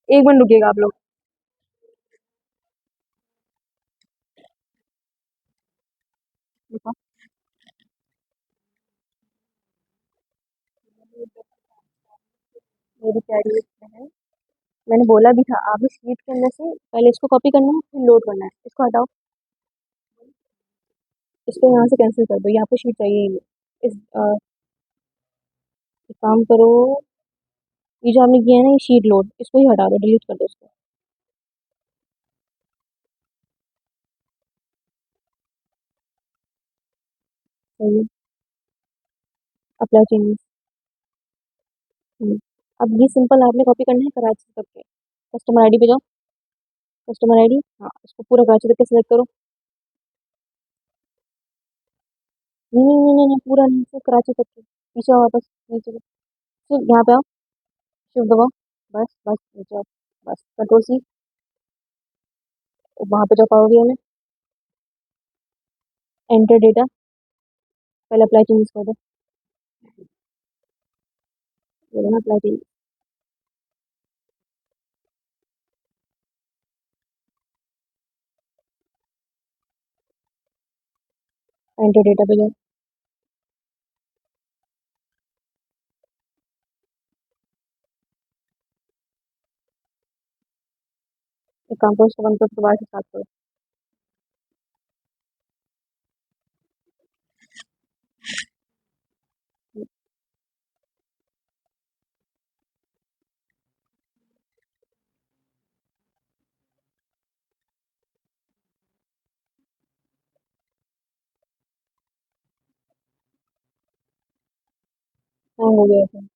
1 मिनट रुकिएगा आप लोग। देखो, मेरी प्यारी बहन, मैंने बोला भी था आप इस शीट के अंदर से पहले इसको कॉपी करना है फिर लोड करना है। इसको हटाओ, इसको यहाँ से कैंसिल कर दो, ये आपको शीट चाहिए ही नहीं। एक काम करो, ये जो आपने किया है ना ये शीट लोड, इसको ही हटा दो, डिलीट कर दो इसको। सही है, अप्लाई चेंजेस। अब ये सिंपल आपने कॉपी करना है कराची तक के। कस्टमर आईडी पे जाओ, कस्टमर आईडी, हाँ इसको पूरा कराची तक के सिलेक्ट करो। नहीं नहीं नहीं नहीं नहीं, पूरा नहीं, सिर्फ कराची तक के। पीछे आओ वापस, नीचे को। सिर्फ यहाँ पे आओ, शिफ्ट दबाओ, बस बस नीचे आओ, बस कंट्रोल सी, वहाँ पे जाओ पाओगे हमें, एंटर डेटा, पहले अप्लाई चेंजेस कर दो। ये लो ना अप्लाई चेंजेस, एंटर डेटा पे जाओ। एक काम करो, इसको बंद करो, दोबारा से स्टार्ट करो। हैंग हो गया है।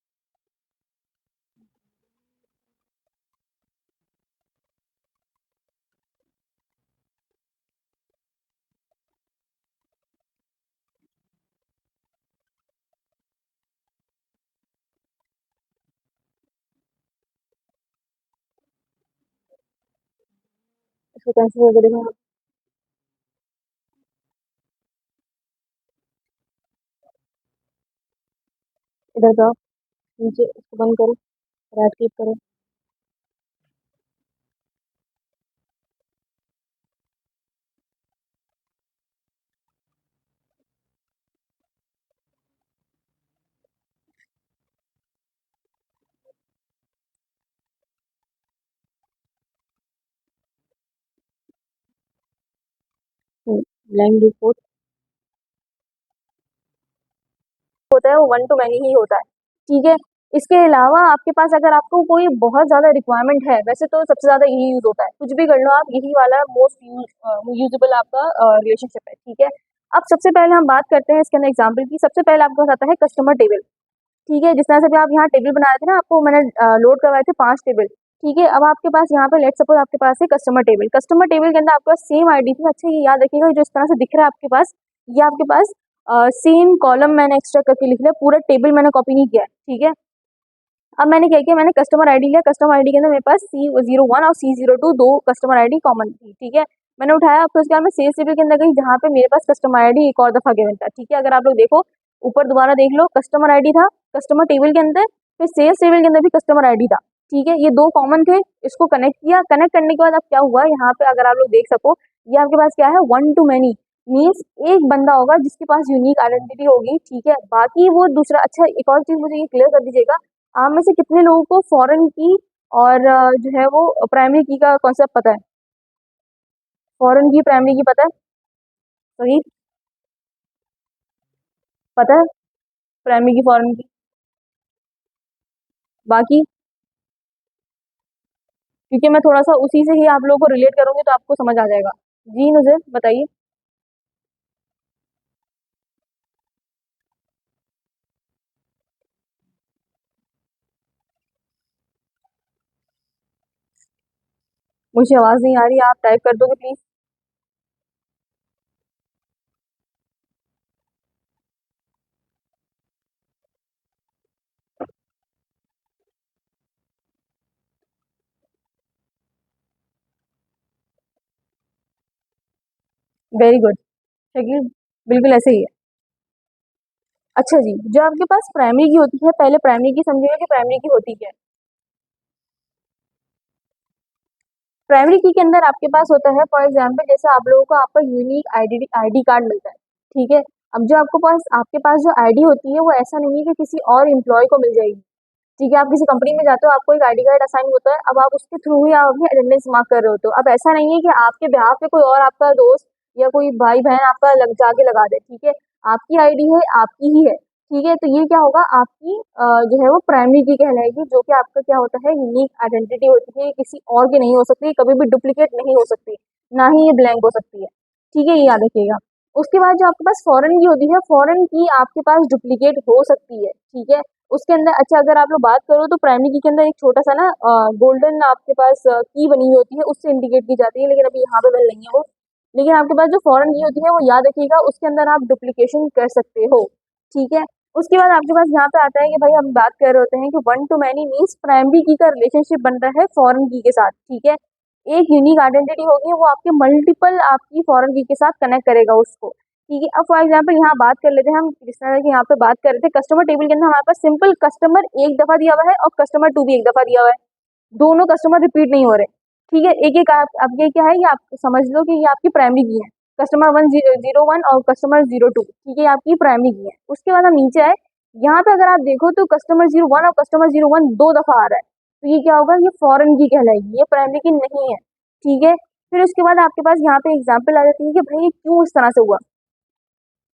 इसको कैंसिल करके देखो आप, इधर जाओ, नीचे इसको बंद करो, राइट क्लिक करो, ब्लैंक रिपोर्ट होता है वो वन टू मैनी ही होता है। ठीक है, इसके अलावा आपके पास अगर आपको कोई बहुत ज़्यादा रिक्वायरमेंट है, वैसे तो सबसे ज़्यादा यही यूज़ होता है, कुछ भी कर लो आप, यही वाला मोस्ट यूजेबल आपका रिलेशनशिप है, ठीक है। अब सबसे पहले हम बात करते हैं इसके अंदर एग्जाम्पल की। सबसे पहले आपके पास आता है कस्टमर टेबल, ठीक है। जिस तरह से भी आप यहाँ टेबल बना रहे थे ना, आपको मैंने लोड करवाए थे 5 टेबल, ठीक है। अब आपके पास यहाँ पे लेट सपोज आपके पास है कस्टमर टेबल। कस्टमर टेबल के अंदर आपके पास सेम आईडी थी। अच्छा, ये याद रखिएगा, जो इस तरह से दिख रहा है आपके पास, ये आपके पास सेम कॉलम मैंने एक्स्ट्रा करके लिख लिया, पूरा टेबल मैंने कॉपी नहीं किया है, ठीक है। अब मैंने क्या किया, मैंने कस्टमर आईडी लिया। कस्टमर आईडी के अंदर मेरे पास C01 और C02 दो कस्टमर आईडी कॉमन थी, ठीक है। मैंने उठाया, फिर उसके बाद मैं सेल्स टेबल के अंदर गई, जहाँ पे मेरे पास कस्टमर आईडी एक और दफा गिवन था, ठीक है। अगर आप लोग देखो ऊपर दोबारा देख लो, कस्टमर आईडी था कस्टमर टेबल के अंदर, फिर सेल्स टेबल के अंदर भी कस्टमर आईडी था, ठीक है। ये दो कॉमन थे, इसको कनेक्ट किया। कनेक्ट करने के बाद अब क्या हुआ, यहाँ पे अगर आप लोग देख सको, ये आपके पास क्या है, वन टू मैनी, मीन्स एक बंदा होगा जिसके पास यूनिक आइडेंटिटी होगी, ठीक है। बाकी वो दूसरा। अच्छा, एक और चीज मुझे ये क्लियर कर दीजिएगा, आप में से कितने लोगों को फॉरेन की और जो है वो प्राइमरी की का कॉन्सेप्ट पता है? फॉरेन की प्राइमरी की पता है? सही, पता है प्राइमरी की फॉरेन की। बाकी, क्योंकि मैं थोड़ा सा उसी से ही आप लोगों को रिलेट करूंगी तो आपको समझ आ जाएगा। जी नजर बताइए। मुझे आवाज नहीं आ रही, आप टाइप कर दोगे प्लीज? वेरी गुड शकील, बिल्कुल ऐसे ही है। अच्छा जी, जो आपके पास प्राइमरी की होती है, पहले प्राइमरी की समझिएगा कि प्राइमरी की होती क्या है। प्राइमरी की के अंदर आपके पास होता है, फॉर एग्जाम्पल जैसे आप लोगों को आपका यूनिक आईडी कार्ड मिलता है, ठीक है। अब जो आपके पास जो आईडी होती है, वो ऐसा नहीं है कि किसी और एम्प्लॉय को मिल जाएगी, ठीक है। आप किसी कंपनी में जाते हो, आपको एक आईडी कार्ड असाइन होता है, अब आप उसके थ्रू ही आप अपनी अटेंडेंस मार्क कर रहे होते हो। अब ऐसा नहीं है कि आपके बिहाफ पे कोई और आपका दोस्त या कोई भाई बहन आपका जाके लगा दे, ठीक है। आपकी आईडी है, आपकी ही है, ठीक है। तो ये क्या होगा, आपकी जो है वो प्राइमरी की कहलाएगी, जो कि आपका क्या होता है, यूनिक आइडेंटिटी होती है, ये किसी और की नहीं हो सकती, कभी भी डुप्लीकेट नहीं हो सकती, ना ही ये ब्लैंक हो सकती है, ठीक है। ये याद रखिएगा। उसके बाद जो आपके पास फॉरेन की होती है, फॉरेन की आपके पास डुप्लीकेट हो सकती है, ठीक है। उसके अंदर अच्छा, अगर आप लोग बात करो तो प्राइमरी की के अंदर एक छोटा सा ना गोल्डन आपके पास की बनी हुई होती है, उससे इंडिकेट की जाती है, लेकिन अभी यहाँ पे बन नहीं है वो। लेकिन आपके पास जो फॉरेन की होती है, वो याद रखिएगा, उसके अंदर आप डुप्लीकेशन कर सकते हो, ठीक है। उसके बाद आपके पास यहाँ पे आता है कि भाई हम बात कर रहे होते हैं कि one to many means primary की का रिलेशनशिप बन रहा है फॉरेन की के साथ, ठीक है। एक यूनिक आइडेंटिटी होगी, वो आपके मल्टीपल आपकी फॉरेन की के साथ कनेक्ट करेगा उसको, ठीक है। अब फॉर एग्जाम्पल यहाँ बात कर लेते हैं हम, जिस तरह की यहाँ पे बात कर रहे थे कस्टमर टेबल के अंदर, हमारे पास सिंपल कस्टमर एक दफा दिया हुआ है और कस्टमर टू भी एक दफा दिया हुआ है, दोनों कस्टमर रिपीट नहीं हो रहे, ठीक है। एक एक आप, अब ये क्या है, ये आप समझ लो कि ये आपकी प्राइमरी की है, कस्टमर 101 और कस्टमर 02, ठीक है, ये आपकी प्राइमरी की है। उसके बाद हम नीचे आए, यहाँ पे अगर आप देखो तो कस्टमर 01 और कस्टमर 01 दो दफा आ रहा है, तो ये क्या होगा, ये फॉरेन की कहलाएगी, ये प्राइमरी की नहीं है, ठीक है। फिर उसके बाद आपके पास यहाँ पे एग्जाम्पल आ जाती है कि भाई ये क्यों इस तरह से हुआ।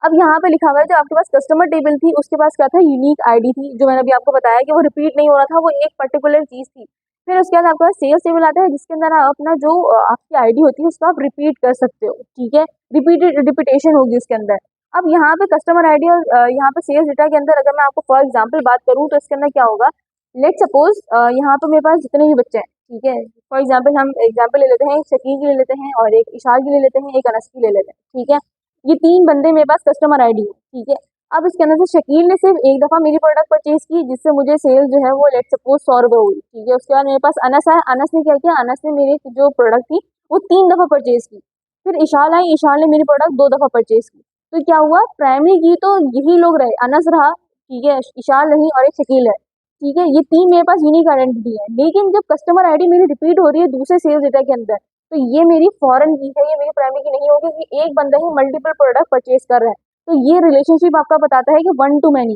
अब यहाँ पे लिखा हुआ है, जो आपके पास कस्टमर टेबल थी, उसके पास क्या था, यूनिक आईडी थी, जो मैंने अभी आपको बताया कि वो रिपीट नहीं हो रहा था, वो एक पर्टिकुलर चीज थी। फिर उसके बाद आपके पास सेल्स टेबल आता है, जिसके अंदर आप अपना जो आपकी आईडी होती है उसको आप रिपीट कर सकते हो, ठीक है। रिपीटेशन होगी उसके अंदर। अब यहाँ पे कस्टमर आईडी और यहाँ पे सेल्स डेटा के अंदर अगर मैं आपको फॉर एग्जाम्पल बात करूँ तो इसके अंदर क्या होगा, लेट सपोज यहाँ पे मेरे पास जितने भी बच्चे हैं, ठीक है। फॉर एग्जाम्पल हम एग्जाम्पल ले लेते हैं, एक शकील की ले लेते हैं और एक इशाल की ले लेते हैं, एक अनस की ले लेते हैं, ठीक है। ये तीन बंदे मेरे पास कस्टमर आईडी है, ठीक है। अब इसके अंदर से शकील ने सिर्फ एक दफा मेरी प्रोडक्ट परचेज की, जिससे मुझे सेल जो है वो लेट सपोज 100 रुपये हुई, ठीक है। उसके बाद मेरे पास अनस आया, अनस ने क्या किया, अनस ने मेरी जो प्रोडक्ट थी वो 3 दफा परचेज की। फिर इशाल आई, इशाल ने मेरी प्रोडक्ट 2 दफा परचेज की। तो क्या हुआ, प्राइमरी की तो यही लोग रहे, अनस रहा, ठीक है, इशाल नहीं और एक शकील है, ठीक है। ये तीन मेरे पास यूनिक आइडेंटिटी है, लेकिन जब कस्टमर आईडी मेरी रिपीट हो रही है दूसरे सेल्स डेटा के अंदर, तो ये मेरी फॉरेन की है, ये मेरी प्राइमरी की नहीं होगी, कि एक बंदा ही मल्टीपल प्रोडक्ट परचेज कर रहा है। तो ये रिलेशनशिप आपका बताता है कि वन टू मैनी,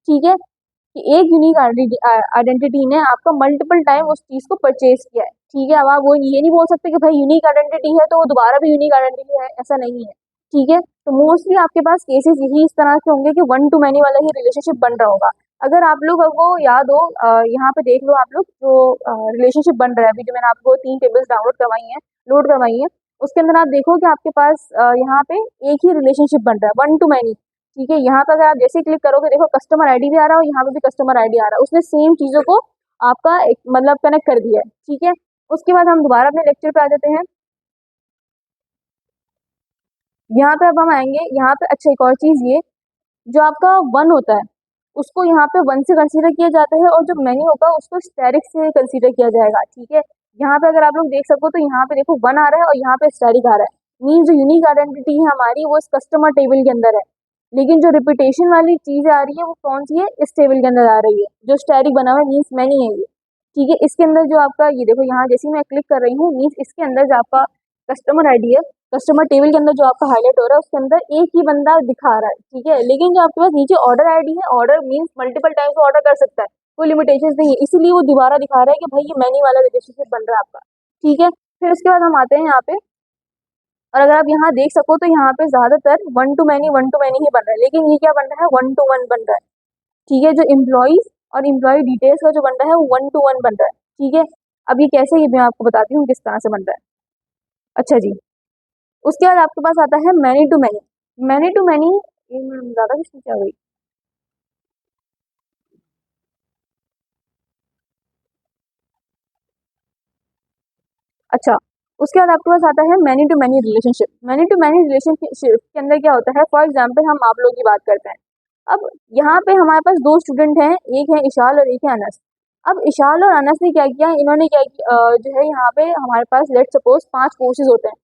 ठीक है, कि एक यूनिक आइडेंटिटी ने आपका मल्टीपल टाइम उस चीज को परचेज किया है, ठीक है। अब आप वो ये नहीं बोल सकते कि भाई यूनिक आइडेंटिटी है तो वो दोबारा भी यूनिक आइडेंटिटी है, ऐसा नहीं है, ठीक है। तो मोस्टली आपके पास केसेस यही इस तरह के होंगे कि वन टू मैनी वाला ही रिलेशनशिप बन रहा होगा। अगर आप लोग को याद हो, यहाँ पे देख लो आप लोग जो रिलेशनशिप बन रहा है अभी, जो मैंने आपको 3 टेबल्स डाउनलोड करवाई हैं, लोड करवाई हैं, उसके अंदर आप देखो कि आपके पास यहाँ पे एक ही रिलेशनशिप बन रहा है, वन टू मैनी। ठीक है, यहाँ पे अगर आप जैसे ही क्लिक करोगे, देखो कस्टमर आईडी भी आ रहा है और यहाँ पे भी कस्टमर आईडी आ रहा है, उसने सेम चीज़ों को आपका मतलब कनेक्ट कर दिया है। ठीक है, उसके बाद हम दोबारा अपने लेक्चर पे आ जाते हैं। यहाँ पे अब हम आएंगे, यहाँ पे अच्छा एक और चीज़ ये, जो आपका वन होता है उसको यहाँ पे वन से कंसीडर किया जाता है, और जो मैनी होगा उसको स्टैटिक से कंसीडर किया जाएगा। ठीक है, यहाँ पे अगर आप लोग देख सको तो यहाँ पे देखो वन आ रहा है और यहाँ पे स्टैटिक आ रहा है, मीन्स जो यूनिक आइडेंटिटी है हमारी वो इस कस्टमर टेबल के अंदर है, लेकिन जो रिपीटेशन वाली चीज़ आ रही है वो कौन सी है, इस टेबल के अंदर आ रही है, जो स्टैटिक बना हुआ है मीन्स मैनी है ये। ठीक है, इसके अंदर जो आपका ये देखो, यहाँ जैसे ही मैं क्लिक कर रही हूँ मीन्स इसके अंदर जो आपका कस्टमर आईडी है, कस्टमर टेबल के अंदर जो आपका हाईलाइट हो रहा है उसके अंदर एक ही बंदा दिखा रहा है। ठीक है, लेकिन जो आपके पास नीचे ऑर्डर आईडी है, order means multiple times order कर सकता है, कोई लिमिटेशन नहीं है, इसीलिए वो दोबारा दिखा रहा है कि भाई ये मैनी वाला रिलेशनशिप बन रहा है आपका। ठीक है, फिर उसके बाद हम आते हैं यहाँ पे, और अगर आप यहाँ देख सको तो यहाँ पे ज्यादातर वन टू मैनी ही बन रहा है, लेकिन ये क्या बन रहा है, वन टू वन बन रहा है। ठीक है, जो एम्प्लॉइज और एम्प्लॉय डिटेल्स का जो बन रहा है वो वन टू वन बन रहा है। ठीक है, अब ये कैसे, ये मैं आपको बताती हूँ किस तरह से बन रहा है। अच्छा जी, उसके बाद आपके पास आता है many to many. Many to many, ये मैं ज्यादा किसमें क्या हुई, अच्छा, उसके बाद आपके पास आता है many to many relationship. Many to many relationship के अंदर क्या होता है, फॉर एग्जाम्पल हम आप लोगों की बात करते हैं। अब यहाँ पे हमारे पास दो स्टूडेंट हैं, एक है इशाल और एक है अनस। अब इशाल और अनस ने क्या किया, इन्होंने क्या किया, जो है यहाँ पे हमारे पास लेट सपोज 5 कोर्सेज होते हैं,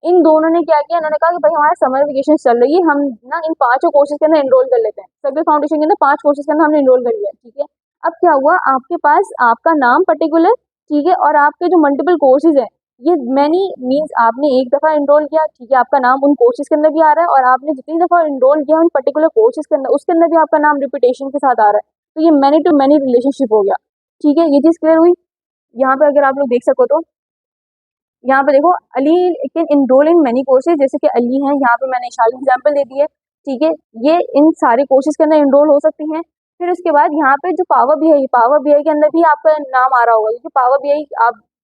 इन दोनों ने क्या किया, इन्होंने कहा कि भाई हमारे समर वेकेशन चल रही है, हम ना इन पांचों कोर्सेज के अंदर एनरोल कर लेते हैं, सभी फाउंडेशन के अंदर 5 कोर्सेज के अंदर हमने एनरोल कर लिया। ठीक है, अब क्या हुआ, आपके पास आपका नाम पर्टिकुलर, ठीक है, और आपके जो मल्टीपल कोर्सेज हैं, ये मैनी मीन्स आपने एक दफा एनरोल किया, ठीक है, आपका नाम उन कोर्सेज के अंदर भी आ रहा है, और आपने जितनी दफा एनरोल किया उन पर्टिकुलर कोर्सेज के अंदर, उसके अंदर भी आपका नाम रिपीटेशन के साथ आ रहा है, तो ये मैनी टू मैनी रिलेशनशिप हो गया। ठीक है, ये चीज क्लियर हुई। यहाँ पे अगर आप लोग देख सको तो यहाँ पे देखो, Ali can enrol in many courses, जैसे कि अली है, यहाँ पे मैंने इशाल एग्जाम्पल दे दी है। ठीक है, ये इन सारे कोर्सेज के अंदर इनरोल हो सकती हैं। फिर उसके बाद यहाँ पे जो पावर बीआई के अंदर भी आपका नाम आ रहा होगा, क्योंकि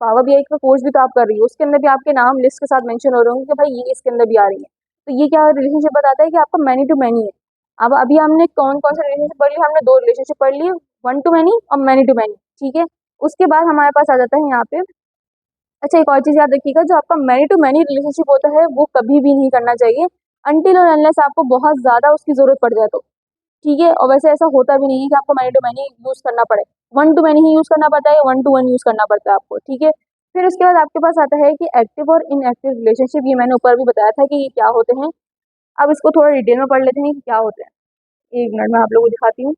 पावर बीआई का कोर्स भी तो आप कर रही हो, उसके अंदर भी आपके नाम लिस्ट के साथ मेंशन हो रहे होंगे कि भाई ये इसके अंदर भी आ रही है। तो ये क्या रिलेशनशिप बताता है कि आपका मैनी टू मैनी है। अब अभी हमने कौन कौन सा रिलेशनशिप पढ़ लिया, हमने 2 रिलेशनशिप पढ़ लिए, वन टू मैनी और मैनी टू मैनी। ठीक है, उसके बाद हमारे पास आ जाता है यहाँ पे, अच्छा एक और चीज याद रखिएगा, जो आपका मैनी टू मैनी रिलेशनशिप होता है वो कभी भी नहीं करना चाहिए अनटिल और अनलेस आपको बहुत ज्यादा उसकी जरूरत पड़ जाए तो। ठीक है, और वैसे ऐसा होता भी नहीं है कि आपको मैनी टू मैनी यूज करना पड़े, one to many he use करना पड़ता है, वन टू वन यूज करना पड़ता है आपको। ठीक है, फिर उसके बाद आपके पास आता है कि एक्टिव और इनएक्टिव रिलेशनशिप, ये मैंने ऊपर भी बताया था कि ये क्या होते हैं। अब इसको थोड़ा डिटेल में पढ़ लेते हैं कि क्या होते हैं, एक मिनट में आप लोगों को दिखाती हूँ।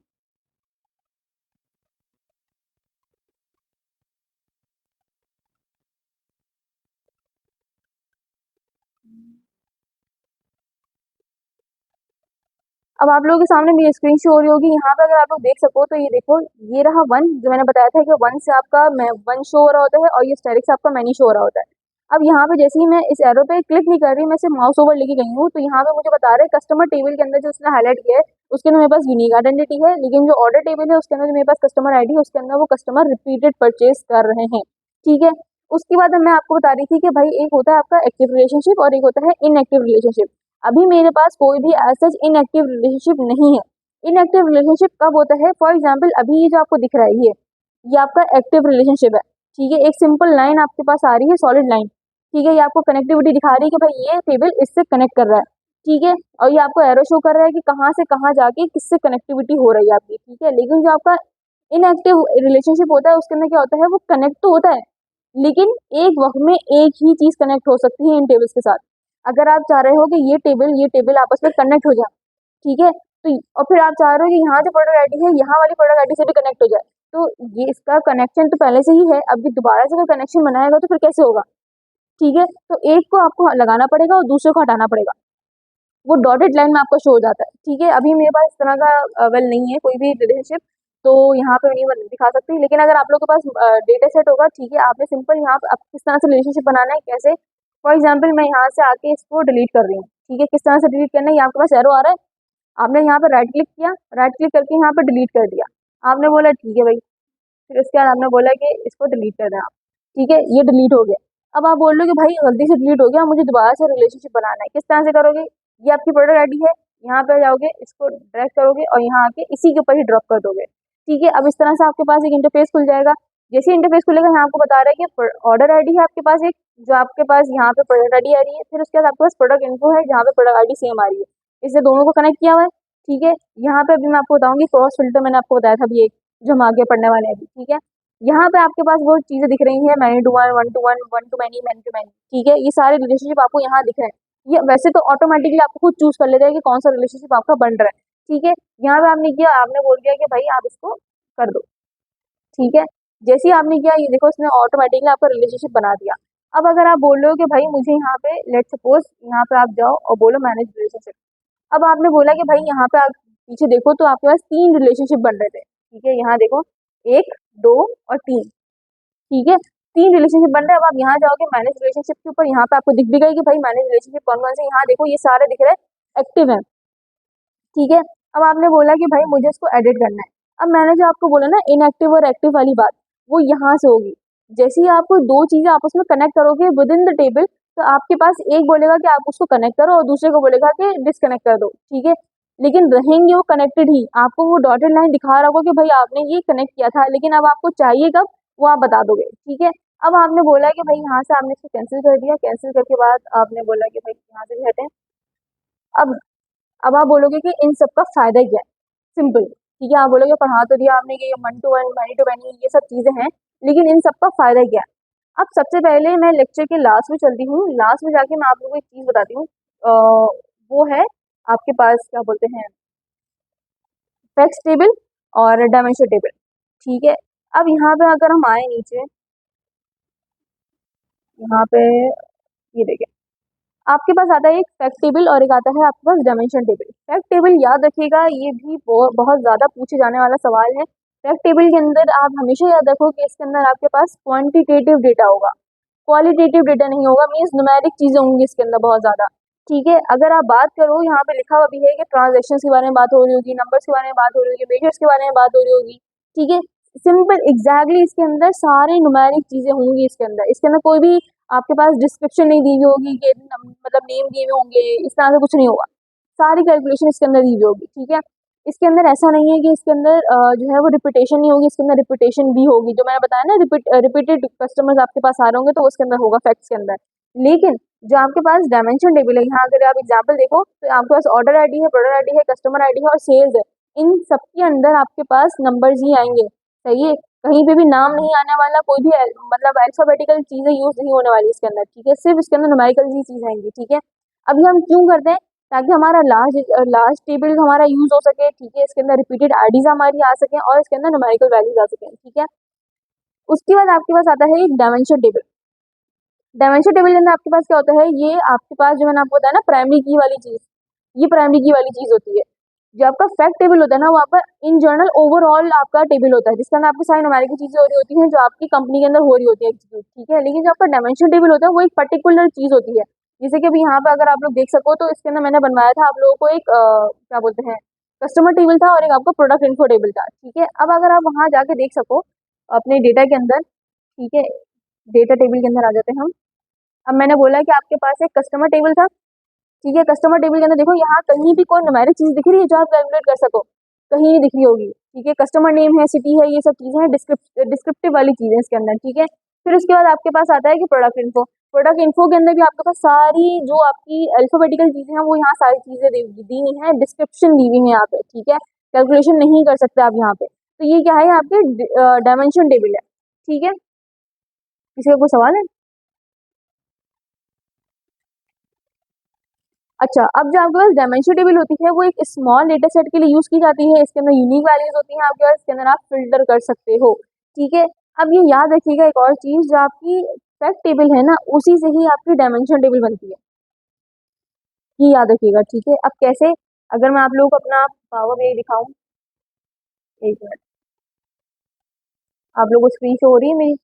अब आप लोगों के सामने मेरी स्क्रीन शो हो रही होगी, यहाँ पे अगर आप लोग देख सको तो ये देखो, ये रहा वन, जो मैंने बताया था कि वन से आपका वन शो हो रहा होता है और ये स्टेरिक से आपका मैनी शो हो रहा होता है। अब यहाँ पे जैसे ही मैं इस एरो पे क्लिक नहीं कर रही, मैं सिर्फ माउस ओवर लेके गई हूँ, तो यहाँ पे मुझे बता रहे हैं कस्टमर टेबल के अंदर जो उसने हाईलाइट किया है उसके अंदर मेरे पास यूनिक आइडेंटिटी है, लेकिन जो ऑर्डर टेबल है उसके अंदर जो मेरे पास कस्टमर आईडी है उसके अंदर वो कस्टमर रिपीटेड परचेज कर रहे हैं। ठीक है, उसके बाद मैं आपको बता रही थी कि भाई एक होता है आपका एक्टिव रिलेशनशिप और एक होता है इनएक्टिव रिलेशनशिप। अभी मेरे पास कोई भी ऐसा इनएक्टिव रिलेशनशिप नहीं है। इनएक्टिव रिलेशनशिप कब होता है, फॉर एग्जाम्पल अभी ये जो आपको दिख रहा है ये आपका एक्टिव रिलेशनशिप है। ठीक है, एक सिंपल लाइन आपके पास आ रही है, सॉलिड लाइन। ठीक है, ये आपको कनेक्टिविटी दिखा रही है कि भाई ये टेबल इससे कनेक्ट कर रहा है। ठीक है, और ये आपको एरो शो कर रहा है कि कहाँ से कहाँ जाके किससे कनेक्टिविटी हो रही है आपकी। ठीक है, लेकिन जो आपका इनएक्टिव रिलेशनशिप होता है उसके अंदर क्या होता है, वो कनेक्ट तो होता है, लेकिन एक वक्त में एक ही चीज कनेक्ट हो सकती है इन टेबल्स के साथ। अगर आप चाह रहे हो कि ये टेबल आपस में कनेक्ट हो जाए, ठीक है, तो और फिर आप चाह रहे हो कि यहाँ जो प्रोडक्ट आईडी है यहाँ वाली प्रोडक्ट आईडी से भी कनेक्ट हो जाए, तो ये इसका कनेक्शन तो पहले से ही है, अब ये दोबारा से कोई कनेक्शन बनाएगा तो फिर कैसे होगा। ठीक है, तो एक को आपको लगाना पड़ेगा और दूसरे को हटाना पड़ेगा, वो डॉटेड लाइन में आपको शो हो जाता है। ठीक है, अभी मेरे पास इस तरह का वेल नहीं है कोई भी रिलेशनशिप, तो यहाँ पे नहीं दिखा सकती, लेकिन अगर आप लोग के पास डेटा सेट होगा, ठीक है, आपने सिंपल यहाँ पे आप किस तरह से रिलेशनशिप बनाना है, कैसे, फॉर एग्जाम्पल मैं यहाँ से आके इसको डिलीट कर रही हूँ। ठीक है, किस तरह से डिलीट करना है, ये आपके पास एरो आ रहा है, आपने यहाँ पे राइट क्लिक किया, राइट क्लिक करके यहाँ पे डिलीट कर दिया। आपने बोला ठीक है भाई, फिर उसके बाद आपने बोला कि इसको डिलीट कर दें आप, ठीक है, ये डिलीट हो गया। अब आप बोल रहे हो कि भाई गलती से डिलीट हो गया, मुझे दोबारा से रिलेशनशिप बनाना है, किस तरह से करोगे? ये आपकी प्रोडक्ट आईडी है, यहाँ पे जाओगे, इसको ड्रैग करोगे और यहाँ आके इसी के ऊपर ही ड्रॉप कर दोगे, ठीक है। अब इस तरह से आपके पास एक इंटरफेस खुल जाएगा। जैसे इंटरफेस खुलेगा, यहाँ आपको बता रहा है कि ऑर्डर आईडी है आपके पास एक, जो आपके पास यहाँ पे प्रोडक्ट आईडी आ रही है, फिर उसके बाद आपके पास प्रोडक्ट इन्फो है जहाँ पे प्रोडक्ट आईडी सेम आ रही है, इससे दोनों को कनेक्ट किया हुआ है, ठीक है। यहाँ पे अभी मैं आपको बताऊंगी क्रॉस फिल्टर, मैंने आपको बताया था अभी एक, जो हम आगे पढ़ने वाले हैं अभी, ठीक है। यहाँ पे आपके पास वो चीजें दिख रही है, many to one, one to many, many to many, ठीक है। ये सारे रिलेशनशिप आपको यहाँ दिख रहे हैं। ये वैसे तो ऑटोमेटिकली आपको खुद चूज कर लेता है कि कौन सा रिलेशनशिप आपका बन रहा है, ठीक है। यहाँ पे आपने किया, आपने बोल दिया कि भाई आप इसको कर दो, ठीक है। जैसे ही आपने किया, ये देखो इसने ऑटोमेटिकली आपका रिलेशनशिप बना दिया। अब अगर आप बोल रहे हो कि भाई मुझे यहाँ पे लेट सपोज यहाँ पे आप जाओ और बोलो मैनेज रिलेशनशिप। अब आपने बोला कि भाई यहाँ पे आप पीछे देखो तो आपके पास 3 रिलेशनशिप बन रहे थे, ठीक है। यहाँ देखो 1, 2 और 3, ठीक है। 3 रिलेशनशिप बन रहे हैं। अब आप यहाँ जाओगे मैनेज रिलेशनशिप के ऊपर, यहाँ पे आपको दिख भी गई कि भाई मैनेज रिलेशनशिप कौन कौन से, यहाँ देखो ये सारे दिख रहे हैं, एक्टिव है, ठीक है। अब आपने बोला कि भाई मुझे इसको एडिट करना है। अब मैंने जो आपको बोला ना इनएक्टिव और एक्टिव वाली बात, वो यहाँ से होगी। जैसे ही आप दो चीजें आपस में कनेक्ट करोगे विद इन द टेबल, तो आपके पास एक बोलेगा कि आप उसको कनेक्ट करो और दूसरे को बोलेगा कि डिसकनेक्ट कर दो, ठीक है। लेकिन रहेंगे वो कनेक्टेड ही, आपको वो डॉटेड लाइन दिखा रहा होगा कि भाई आपने ये कनेक्ट किया था, लेकिन अब आपको चाहिए कब, वो आप बता दोगे, ठीक है। अब आपने बोला कि भाई यहाँ से आपने इसको कैंसिल कर दिया, कैंसिल करके बाद आपने बोला कि भाई यहाँ से भी हटें। अब अब आप बोलोगे कि इन सब का फायदा क्या है, सिंपल, ठीक है। आप बोलोगे पढ़ा तो दिया आपने कि one to one, many to many, ये सब चीजें हैं, लेकिन इन सब का फायदा क्या है? अब सबसे पहले मैं लेक्चर के लास्ट में चलती हूँ, लास्ट में जाके मैं आप लोगों को एक चीज बताती हूँ। वो है आपके पास क्या बोलते हैं, फैक्ट्स टेबल और डायमेंशन टेबल, ठीक है। अब यहाँ पे अगर हम आए नीचे, यहाँ पे ये देखें, आपके पास आता है एक फैक्ट टेबल और एक आता है आपके पास डायमेंशन टेबल। फैक्ट टेबल याद रखिएगा, ये भी बहुत ज्यादा पूछे जाने वाला सवाल है। फैक्ट टेबल के अंदर आप हमेशा याद रखो कि इसके अंदर आपके पास क्वांटिटेटिव डेटा होगा, क्वालिटेटिव डेटा नहीं होगा, मीन्स न्यूमेरिक चीजें होंगी इसके अंदर बहुत ज्यादा, ठीक है। अगर आप बात करो, यहाँ पे लिखा हुआ भी है कि ट्रांजेक्शन के बारे में बात हो रही होगी, नंबर्स के बारे में बात हो रही होगी, मेजर्स के बारे में बात हो रही होगी, ठीक है। सिंपल एग्जैक्टली इसके अंदर सारे न्यूमेरिक चीजें होंगी इसके अंदर कोई भी आपके पास डिस्क्रिप्शन नहीं दी हुई होगी कि मतलब नेम दिए हुए होंगे, इस तरह से कुछ नहीं होगा, सारी कैलकुलेशन इसके अंदर दी हुई होगी, ठीक है। इसके अंदर ऐसा नहीं है कि इसके अंदर जो है वो रिपीटेशन नहीं होगी, इसके अंदर रिपीटेशन भी होगी, जो मैंने बताया ना, रिपीटेड कस्टमर्स आपके पास आ रहे होंगे तो उसके अंदर होगा फैक्ट्स के अंदर। लेकिन जो आपके पास डायमेंशन टेबल है, यहाँ अगर आप एग्जाम्पल देखो तो आपके पास ऑर्डर आईडी है, प्रोडक्ट आईडी है, कस्टमर आईडी है और सेल्स है, इन सबके अंदर आपके पास नंबर्स ही आएंगे, सही है। कहीं पे भी नाम नहीं आने वाला, कोई भी मतलब अल्फाबेटिकल चीजें यूज नहीं होने वाली इसके अंदर, ठीक है। सिर्फ इसके अंदर न्यूमेरिकल ही चीज आएंगी, ठीक है। अभी हम क्यों करते हैं, ताकि हमारा लास्ट टेबल हमारा यूज हो सके, ठीक है। इसके अंदर रिपीटेड आईडीज हमारी आ सके और इसके अंदर न्यूमेरिकल वैल्यूज आ सके, ठीक है। उसके बाद आपके पास आता है एक डायमेंशन टेबल। डायमेंशन टेबल के अंदर आपके पास क्या होता है, ये आपके पास जो मैंने आपको बताया ना प्राइमरी की वाली चीज, ये प्राइमरी की वाली चीज होती है। जो आपका फैक्ट टेबल होता है ना, वो आपका इन जनरल ओवरऑल आपका टेबल होता है, जिसके अंदर आपकी सारी न्यूमेरिकल चीजें हो रही होती हैं जो आपकी कंपनी के अंदर हो रही होती है एग्जीक्यूट, ठीक है। लेकिन जो आपका डायमेंशन टेबल होता है वो एक पर्टिकुलर चीज होती है। जैसे कि अभी यहाँ पे अगर आप लोग देख सको तो इसके अंदर मैंने बनवाया था आप लोगों को एक क्या बोलते हैं, कस्टमर टेबल था और एक आपका प्रोडक्ट इन्फो टेबल था, ठीक है। अब अगर आप वहां जाके देख सको अपने डेटा के अंदर, ठीक है, डेटा टेबल के अंदर आ जाते हैं हम। अब मैंने बोला कि आपके पास एक कस्टमर टेबल था, ठीक है। कस्टमर टेबल के अंदर देखो यहाँ कहीं भी कोई न्यूमेरिक चीज दिख रही है जो आप कैलकुलेट कर सको, कहीं नहीं दिख रही होगी, ठीक है। कस्टमर नेम है, सिटी है, ये सब चीजें हैं, डिस्क्रिप्टिव वाली चीजें इसके अंदर, ठीक है। फिर उसके बाद आपके पास आता है कि प्रोडक्ट इन्फो। प्रोडक्ट इन्फो के अंदर भी आपके पास सारी जो आपकी अल्फाबेटिकल चीजें हैं वो यहाँ सारी चीजें दी हुई हैं, डिस्क्रिप्शन दी हुई है यहाँ पे, ठीक है। कैलकुलेशन नहीं कर सकते आप यहाँ पे, तो ये क्या है आपके डायमेंशन टेबल है, ठीक है। किसी का कोई सवाल है? अच्छा, अब जो आपके पास डायमेंशन टेबल होती है वो एक स्मॉल डेटा सेट के लिए यूज की जाती है, इसके अंदर यूनिक वैल्यूज होती हैं आपके पास, इसके अंदर आप फिल्टर कर सकते हो, ठीक है। अब ये याद रखिएगा एक और चीज, जो आपकी फैक्ट टेबल है ना, उसी से ही आपकी डायमेंशन टेबल बनती है, ये याद रखिएगा, ठीक है। अब कैसे, अगर मैं आप लोगों को अपना पावर बीआई दिखाऊं, एक मिनट, आप लोगों को स्क्रीन शो हो रही है मेरी?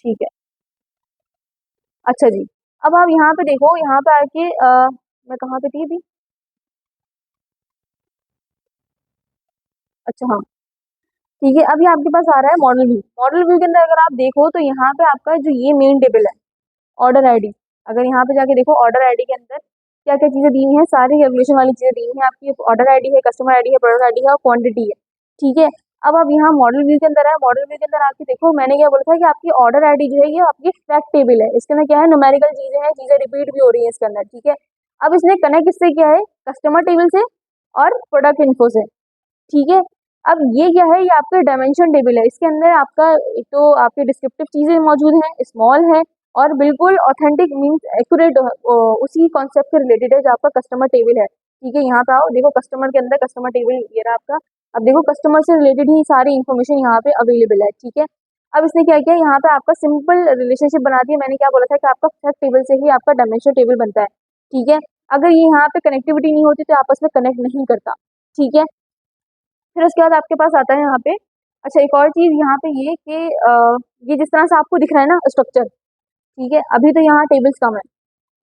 ठीक है, अच्छा जी। अब आप यहाँ पे देखो, यहाँ पे आके मैं कहाँ पे थी अभी, अच्छा हाँ, ठीक है। अभी आपके पास आ रहा है मॉडल व्यू। मॉडल व्यू के अंदर अगर आप देखो तो यहाँ पे आपका जो ये मेन टेबल है, ऑर्डर आईडी, अगर यहाँ पे जाके देखो ऑर्डर आईडी के अंदर क्या क्या चीजें दी हुई हैं, सारी कैलकुलेशन वाली चीजें दी हुई हैं। आपकी ऑर्डर आईडी है, कस्टमर आईडी है, प्रोडक्ट आईडी है और क्वांटिटी है, ठीक है। अब आप यहाँ मॉडल व्यू के अंदर है, मॉडल व्यू के अंदर आके देखो, मैंने क्या बोला था कि आपकी ऑर्डर आईडी जो है ये आपकी फैक्ट टेबल है। इसके अंदर क्या है, न्यूमेरिकल चीजें हैं, चीजें रिपीट भी हो रही है इसके अंदर, ठीक है। अब इसने कनेक्ट किससे किया है, कस्टमर टेबल से और प्रोडक्ट इन्फो से, ठीक है। अब ये क्या है, ये आपका डायमेंशन टेबल है। इसके अंदर आपका एक तो आपके डिस्क्रिप्टिव चीजें मौजूद हैं, स्मॉल है और बिल्कुल ऑथेंटिक मीन्स एक्यूरेट उसी कॉन्सेप्ट के रिलेटेड है जो आपका कस्टमर टेबल है, ठीक है। यहाँ पे आओ, देखो कस्टमर के अंदर कस्टमर टेबल ये रहा आपका। अब देखो कस्टमर से रिलेटेड ही सारी इन्फॉर्मेशन यहाँ पे अवेलेबल है, ठीक है। अब इसने क्या किया, यहाँ पे आपका सिंपल रिलेशनशिप बना दिया। मैंने क्या बोला था कि आपका फैक्ट टेबल से ही आपका डायमेंशन टेबल बनता है, ठीक है। अगर ये यहाँ पे कनेक्टिविटी नहीं होती तो आपस में कनेक्ट नहीं करता, ठीक है। फिर उसके बाद आपके पास आता है यहाँ पे, अच्छा एक और चीज यहाँ पे ये कि ये जिस तरह से आपको दिख रहा है ना स्ट्रक्चर, ठीक है। अभी तो यहाँ टेबल्स कम है,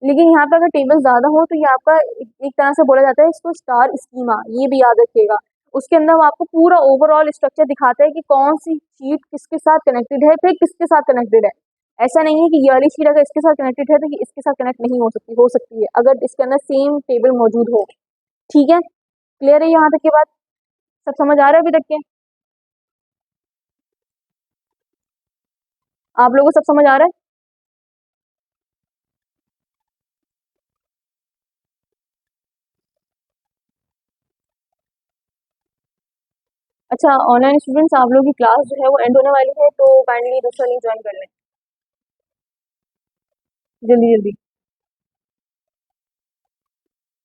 लेकिन यहाँ पे अगर टेबल ज्यादा हो तो ये आपका एक तरह से बोला जाता है इसको स्टार स्कीमा, ये भी याद रखिएगा। उसके अंदर वो आपको पूरा ओवरऑल स्ट्रक्चर दिखाता है कि कौन सी शीट किसके साथ कनेक्टेड है, फिर किसके साथ कनेक्टेड है। ऐसा नहीं है कि ये वाली शीट अगर इसके साथ कनेक्टेड है तो ये इसके साथ कनेक्ट नहीं हो सकती है अगर इसके अंदर सेम टेबल मौजूद हो, ठीक है। क्लियर है यहाँ तक की बात, सब समझ आ रहा है अभी तक के, आप लोगों को सब समझ आ रहा है। अच्छा ऑनलाइन स्टूडेंट्स, आप लोगों की क्लास जो है वो एंड होने वाली है, तो काइंडली दूसरा लिंक ज्वाइन कर लें जल्दी जल्दी।